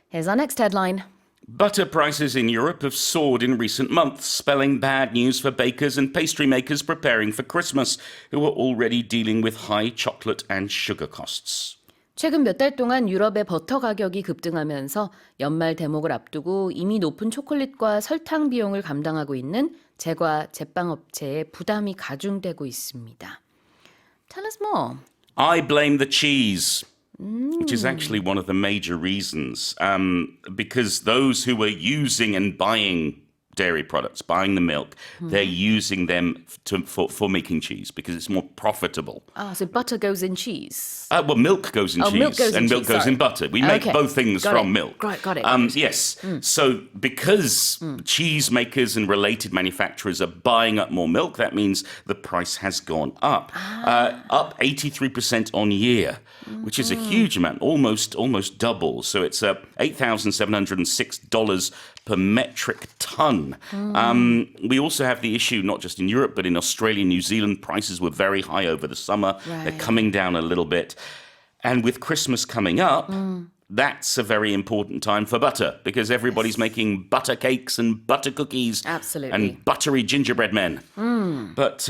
Speaker 2: Here's our next headline.
Speaker 5: Butter prices in Europe have soared in recent months, spelling bad news for bakers and pastry makers preparing for Christmas, who are already dealing with high chocolate and sugar costs.
Speaker 2: 최근 몇 달 동안 유럽의 버터 가격이 급등하면서 연말 대목을 앞두고 이미 높은 초콜릿과 설탕 비용을 감당하고 있는 제과 제빵업체의 부담이 가중되고 있습니다. Tell us more.
Speaker 5: I blame the cheese, which is actually one of the major reasons, because those who are using and buying dairy products, buying the milk, they're using them for making cheese because it's more profitable.
Speaker 2: So butter goes in cheese.
Speaker 5: Well, milk goes in cheese,
Speaker 2: milk goes in
Speaker 5: and milk
Speaker 2: cheese,
Speaker 5: goes
Speaker 2: sorry.
Speaker 5: in butter. We make
Speaker 2: Okay.
Speaker 5: both things
Speaker 2: Got
Speaker 5: from
Speaker 2: it.
Speaker 5: milk.
Speaker 2: Got it.
Speaker 5: Yes. So because cheese makers and related manufacturers are buying up more milk, that means the price has gone up, up 83% on year, which is a huge amount, almost double. So it's $8,706 per metric ton. We also have the issue, not just in Europe, but in Australia, New Zealand, prices were very high over the summer.
Speaker 2: Right.
Speaker 5: They're coming down a little bit. And with Christmas coming up, that's a very important time for butter because everybody's making butter cakes and butter cookies.
Speaker 2: Absolutely.
Speaker 5: And buttery gingerbread men. But,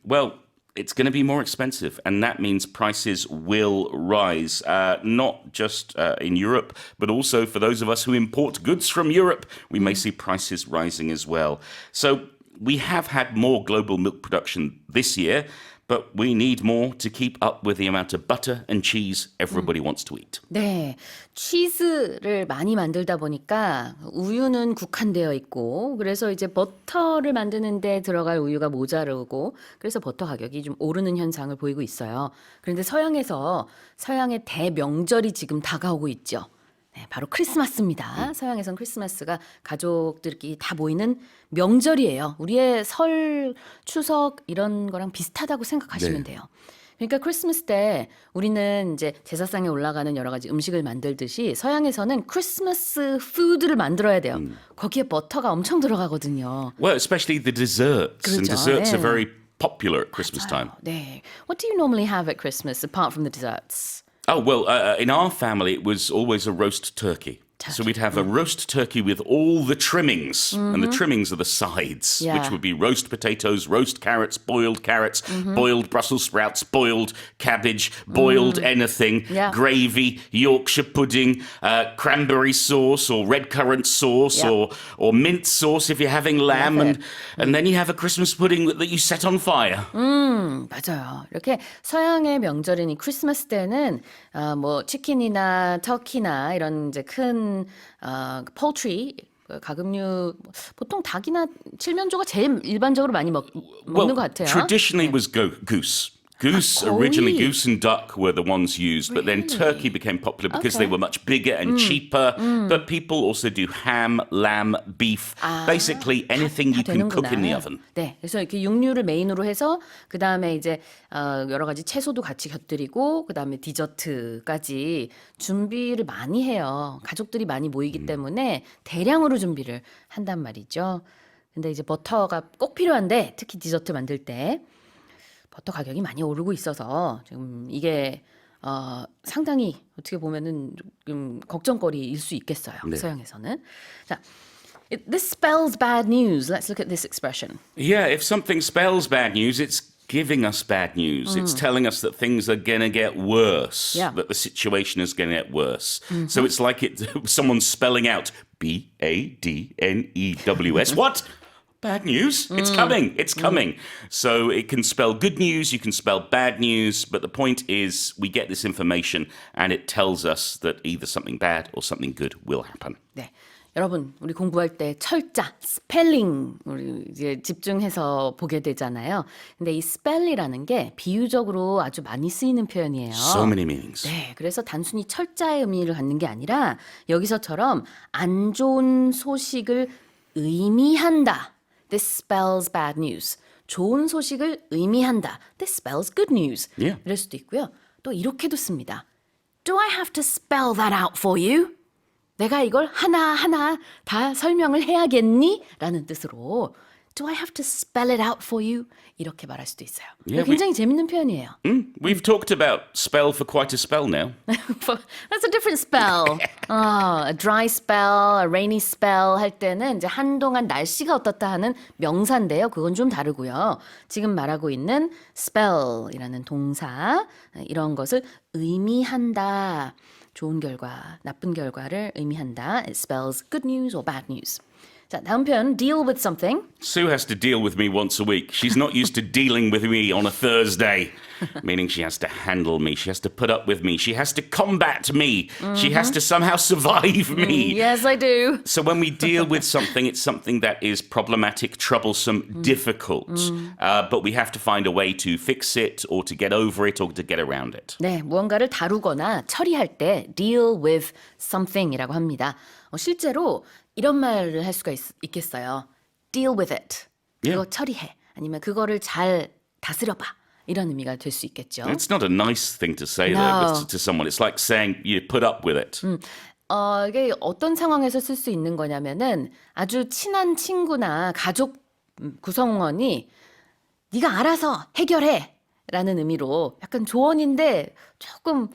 Speaker 5: well, it's going to be more expensive, and that means prices will rise, not just in Europe, but also for those of us who import goods from Europe, we may see prices rising as well. So we have had more global milk production this year, but we need more to keep up with the amount of butter and cheese everybody wants to eat.
Speaker 2: 네, 치즈를 많이 만들다 보니까 우유는 국한되어 있고 그래서 이제 버터를 만드는데 들어갈 우유가 모자르고 그래서 버터 가격이 좀 오르는 현상을 보이고 있어요. 그런데 서양의 대명절이 지금 다가오고 있죠. 네, 바로 크리스마스입니다. 서양에선 크리스마스가 가족들끼리 다 모이는 명절이에요. 우리의 설, 추석 이런 거랑 비슷하다고 생각하시면 돼요. 그러니까 크리스마스 때 우리는 이제 제사상에 올라가는 여러 가지 음식을 만들듯이 서양에서는 크리스마스 푸드를 만들어야 돼요. 거기에 버터가 엄청 들어가거든요.
Speaker 5: Well, especially the desserts. And
Speaker 2: 그렇죠.
Speaker 5: desserts
Speaker 2: 네.
Speaker 5: are very popular at Christmas time.
Speaker 2: 네. What do you normally have at Christmas apart from the desserts?
Speaker 5: Oh, well, in our family, it was always a roast turkey. So we'd have a roast turkey with all the trimmings, and the trimmings are the sides,
Speaker 2: Yeah.
Speaker 5: which would be roast potatoes, roast carrots, boiled boiled Brussels sprouts, boiled cabbage, boiled anything,
Speaker 2: Yeah.
Speaker 5: gravy, Yorkshire pudding, cranberry sauce or red currant sauce
Speaker 2: Yeah.
Speaker 5: or mint sauce if you're having lamb,
Speaker 2: Love
Speaker 5: and then you have a Christmas pudding that you set on fire.
Speaker 2: 맞아요. 이렇게 서양의 명절인 이 크리스마스 때는 뭐 치킨이나 터키나 이런 이제 큰 poultry 가금류 보통 닭이나 칠면조가 제일 일반적으로 많이 먹는 것 같아요.
Speaker 5: Traditionally was goose. Goose, originally goose and duck were the ones used, but then turkey became popular because they were much bigger and cheaper. But people also do ham, lamb, beef, basically anything you can cook in the oven.
Speaker 2: 네, 그래서 이렇게 육류를 메인으로 해서 그 다음에 이제 여러 가지 채소도 같이 곁들이고 그 다음에 디저트까지 준비를 많이 해요. 가족들이 많이 모이기 때문에 대량으로 준비를 한단 말이죠. 근데 이제 버터가 꼭 필요한데 특히 디저트 만들 때. 버터 가격이 많이 오르고 있어서 지금 이게 상당히 어떻게 보면은 좀 걱정거리일 수 있겠어요. 서양에서는. 자, this spells bad news. Let's look at this expression.
Speaker 5: Yeah, if something spells bad news, it's giving us bad news. It's telling us that things are going to get worse,
Speaker 2: Yeah.
Speaker 5: that the situation is going to get worse. So it's like someone's spelling out BADNEWS. What? Bad news? It's coming. It's coming. So it can spell good news, you can spell bad news, but the point is we get this information and it tells us that either something bad or something good will happen.
Speaker 2: 네. 여러분, 우리 공부할 때 철자, 스펠링 우리 이제 집중해서 보게 되잖아요. 근데 이 스펠이라는 게 비유적으로 아주 많이 쓰이는 표현이에요.
Speaker 5: So many meanings.
Speaker 2: 네, 그래서 단순히 철자의 의미를 갖는 게 아니라 여기서처럼 안 좋은 소식을 의미한다. This spells bad news. 좋은 소식을 의미한다. This spells good news.
Speaker 5: Yeah.
Speaker 2: 이럴 수도 있고요. 또 이렇게도 씁니다. Do I have to spell that out for you? 내가 이걸 하나하나 다 설명을 해야겠니? 라는 뜻으로 Do I have to spell it out for you? 이렇게 말할 수도 있어요.
Speaker 5: Yeah,
Speaker 2: 굉장히 재밌는 표현이에요.
Speaker 5: We've talked about spell for quite a spell now.
Speaker 2: That's a different spell. A dry spell, a rainy spell 할 때는 이제 한동안 날씨가 어떻다 하는 명사인데요. 그건 좀 다르고요. 지금 말하고 있는 spell이라는 동사 이런 것을 의미한다. 좋은 결과, 나쁜 결과를 의미한다. It spells good news or bad news. 자, 다음 표현 deal with something.
Speaker 5: Sue has to deal with me once a week. She's not used to dealing with me on a Thursday, meaning she has to handle me. She has to put up with me. She has to combat me. She has to somehow survive me.
Speaker 2: Yes, I do.
Speaker 5: So when we deal with something, it's something that is problematic, troublesome, difficult. But we have to find a way to fix it or to get over it or to get around it.
Speaker 2: 네, 무언가를 다루거나 처리할 때 deal with something이라고 합니다. 실제로 이런 말을 할 수가 있겠어요. Deal with it. 그거
Speaker 5: Yeah.
Speaker 2: 처리해. 아니면 그거를 잘 다스려봐. 이런 의미가 될 수 있겠죠.
Speaker 5: It's not a nice thing to say
Speaker 2: No.
Speaker 5: though to someone. It's like saying you put up with it.
Speaker 2: 이게 어떤 상황에서 쓸 수 있는 거냐면은 아주 친한 친구나 가족 구성원이 네가 알아서 해결해 라는 의미로 약간 조언인데 조금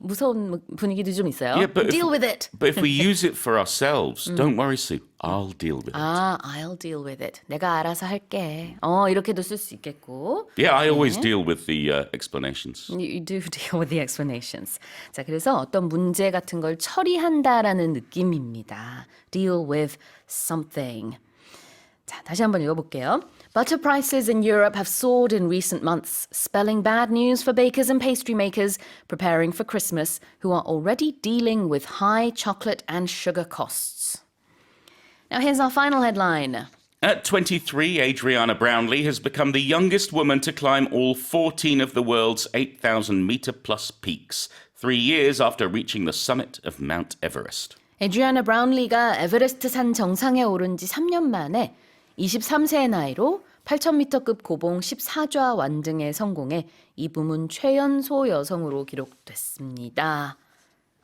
Speaker 2: 무서운 분위기도 좀 있어요.
Speaker 5: Yeah, but
Speaker 2: Deal with it.
Speaker 5: But if we use it for ourselves, don't worry, Sue. I'll deal with it.
Speaker 2: I'll deal with it. 내가 알아서 할게. 이렇게도 쓸 수 있겠고.
Speaker 5: Yeah, I always deal with the explanations.
Speaker 2: You do deal with the explanations. 자, 그래서 어떤 문제 같은 걸 처리한다라는 느낌입니다. Deal with something. 자, 다시 한번 읽어볼게요. Butter prices in Europe have soared in recent months, spelling bad news for bakers and pastry makers preparing for Christmas who are already dealing with high chocolate and sugar costs. Now here's our final headline.
Speaker 5: At 23, Adriana Brownlee has become the youngest woman to climb all 14 of the world's 8,000-meter plus peaks, 3 years after reaching the summit of Mount Everest.
Speaker 2: 에드리아나 브라운리가 에베레스트 산 정상에 오른 지 3년 만에 23세의 나이로 8,000m급 고봉 14좌 완등에 성공해 이 부문 최연소 여성으로 기록됐습니다.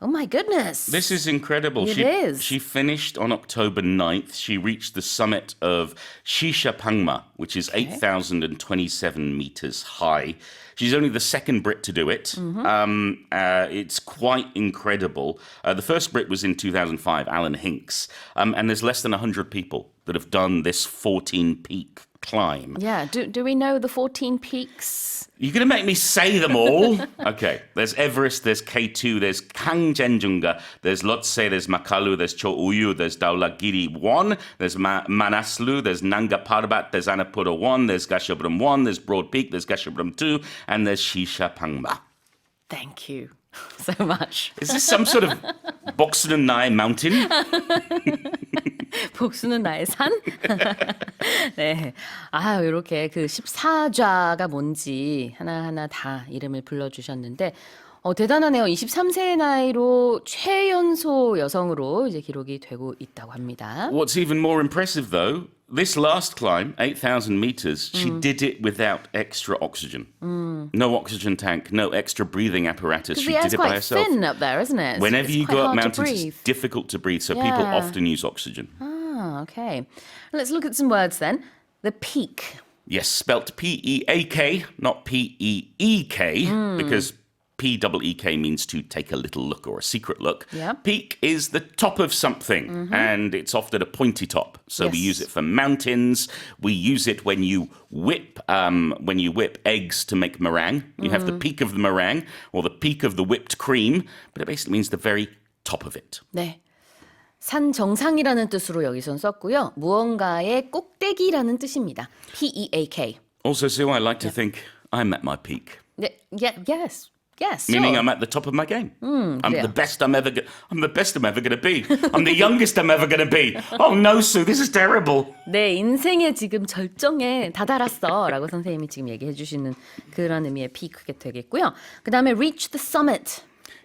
Speaker 2: Oh my goodness.
Speaker 5: This is incredible.
Speaker 2: It is.
Speaker 5: She finished on October 9th. She reached the summit of Shishapangma, which is 8,027 meters high. She's only the second Brit to do it. It's quite incredible. The first Brit was in 2005, Alan Hinks. And there's less than 100 people that have done this 14-peak climb.
Speaker 2: Yeah, do we know the 14 peaks?
Speaker 5: You're going to make me say them all? Okay. There's Everest, there's K2, there's Kangjenjunga, there's Lhotse, there's Makalu, there's Cho Oyu, there's Dhaulagiri 1, there's Manaslu, there's Nanga Parbat, there's Annapurna 1, there's Gasherbrum 1, there's Broad Peak, there's Gasherbrum 2, and there's Shishapangma.
Speaker 2: Thank you so much.
Speaker 5: Is this some sort of Boksunan mountain?
Speaker 2: 복수는 나의 산? 네. 이렇게 그 14좌가 뭔지 하나하나 다 이름을 불러주셨는데, 대단하네요. 23세의 나이로 최연소 여성으로 이제 기록이 되고 있다고 합니다.
Speaker 5: What's even more impressive, though, this last climb, 8,000 meters, she did it without extra oxygen. No oxygen tank, no extra breathing apparatus. She
Speaker 2: Because
Speaker 5: did
Speaker 2: the
Speaker 5: it by
Speaker 2: air's quite
Speaker 5: herself.
Speaker 2: thin up there, isn't it?
Speaker 5: Whenever
Speaker 2: It's
Speaker 5: you
Speaker 2: quite
Speaker 5: go up
Speaker 2: hard to
Speaker 5: mountains,
Speaker 2: breathe.
Speaker 5: it's difficult to breathe, so people
Speaker 2: Yeah.
Speaker 5: often use oxygen.
Speaker 2: Okay. Let's look at some words then. The peak.
Speaker 5: Yes, spelt P-E-A-K, not P-E-E-K, because P-E-E-K means to take a little look or a secret look.
Speaker 2: Yeah.
Speaker 5: Peak is the top of something, and it's often a pointy top. So we
Speaker 2: Yes.
Speaker 5: use it for mountains. We use it when you whip eggs to make meringue. You have the peak of the meringue or the peak of the whipped cream, but it basically means the very top of it.
Speaker 2: 네. 산 정상이라는 뜻으로 여기선 썼고요. 무언가의 꼭대기라는 뜻입니다. P-E-A-K.
Speaker 5: Also, Sue, I like to think I'm at my peak.
Speaker 2: 네, yes. Yes.
Speaker 5: Meaning
Speaker 2: sure.
Speaker 5: I'm at the top of my game. I'm
Speaker 2: 그래요.
Speaker 5: the best I'm ever going to be. I'm the youngest I'm ever going to be. Oh no, Sue, this is terrible.
Speaker 2: 내 인생의 지금 절정에 다다랐어 라고 선생님이 지금 얘기해 주시는 그런 의미의 피크가 되겠고요. 그 다음에 reach the summit.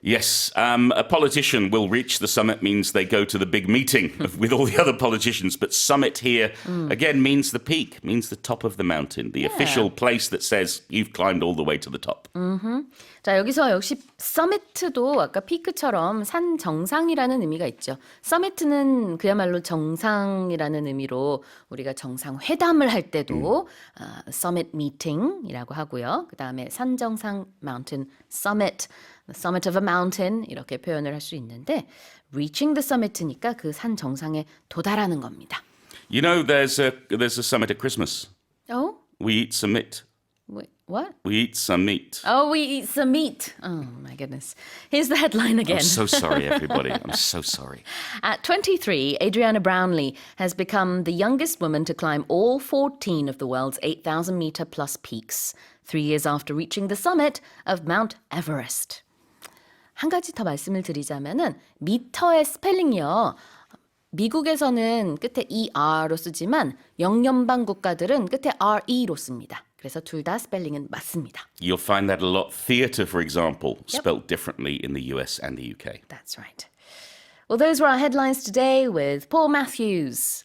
Speaker 5: Yes, a politician will reach the summit means they go to the big meeting with all the other politicians. But summit here, again, means the peak, means the top of the mountain, the official place that says you've climbed all the way to the top.
Speaker 2: 자, 여기서 역시 서미트도 아까 피크처럼 산 정상이라는 의미가 있죠. 서미트는 그야말로 정상이라는 의미로 우리가 정상회담을 할 때도 summit meeting이라고 하고요. 그 다음에 산 정상 mountain summit, the summit of a mountain 이렇게 표현을 할 수 있는데 reaching the summit니까 그 산 정상에 도달하는 겁니다.
Speaker 5: You know, there's a summit at Christmas.
Speaker 2: Oh?
Speaker 5: We eat summit.
Speaker 2: What?
Speaker 5: We eat some meat.
Speaker 2: Oh, we eat some meat. Oh, my goodness. Here's the headline again.
Speaker 5: I'm so sorry, everybody. I'm so sorry.
Speaker 2: At 23, Adriana Brownlee has become the youngest woman to climb all 14 of the world's 8,000-meter plus peaks, 3 years after reaching the summit of Mount Everest. 한 가지 더 말씀을 드리자면은 미터의 스펠링이요. 미국에서는 끝에 ER로 쓰지만 영연방 국가들은 끝에 RE로 씁니다. 그래서 둘 다 스펠링은 맞습니다.
Speaker 5: You'll find that a lot. Theatre, for example, spelt differently in the US and the UK.
Speaker 2: That's right. Well, those were our headlines today with Paul Matthews.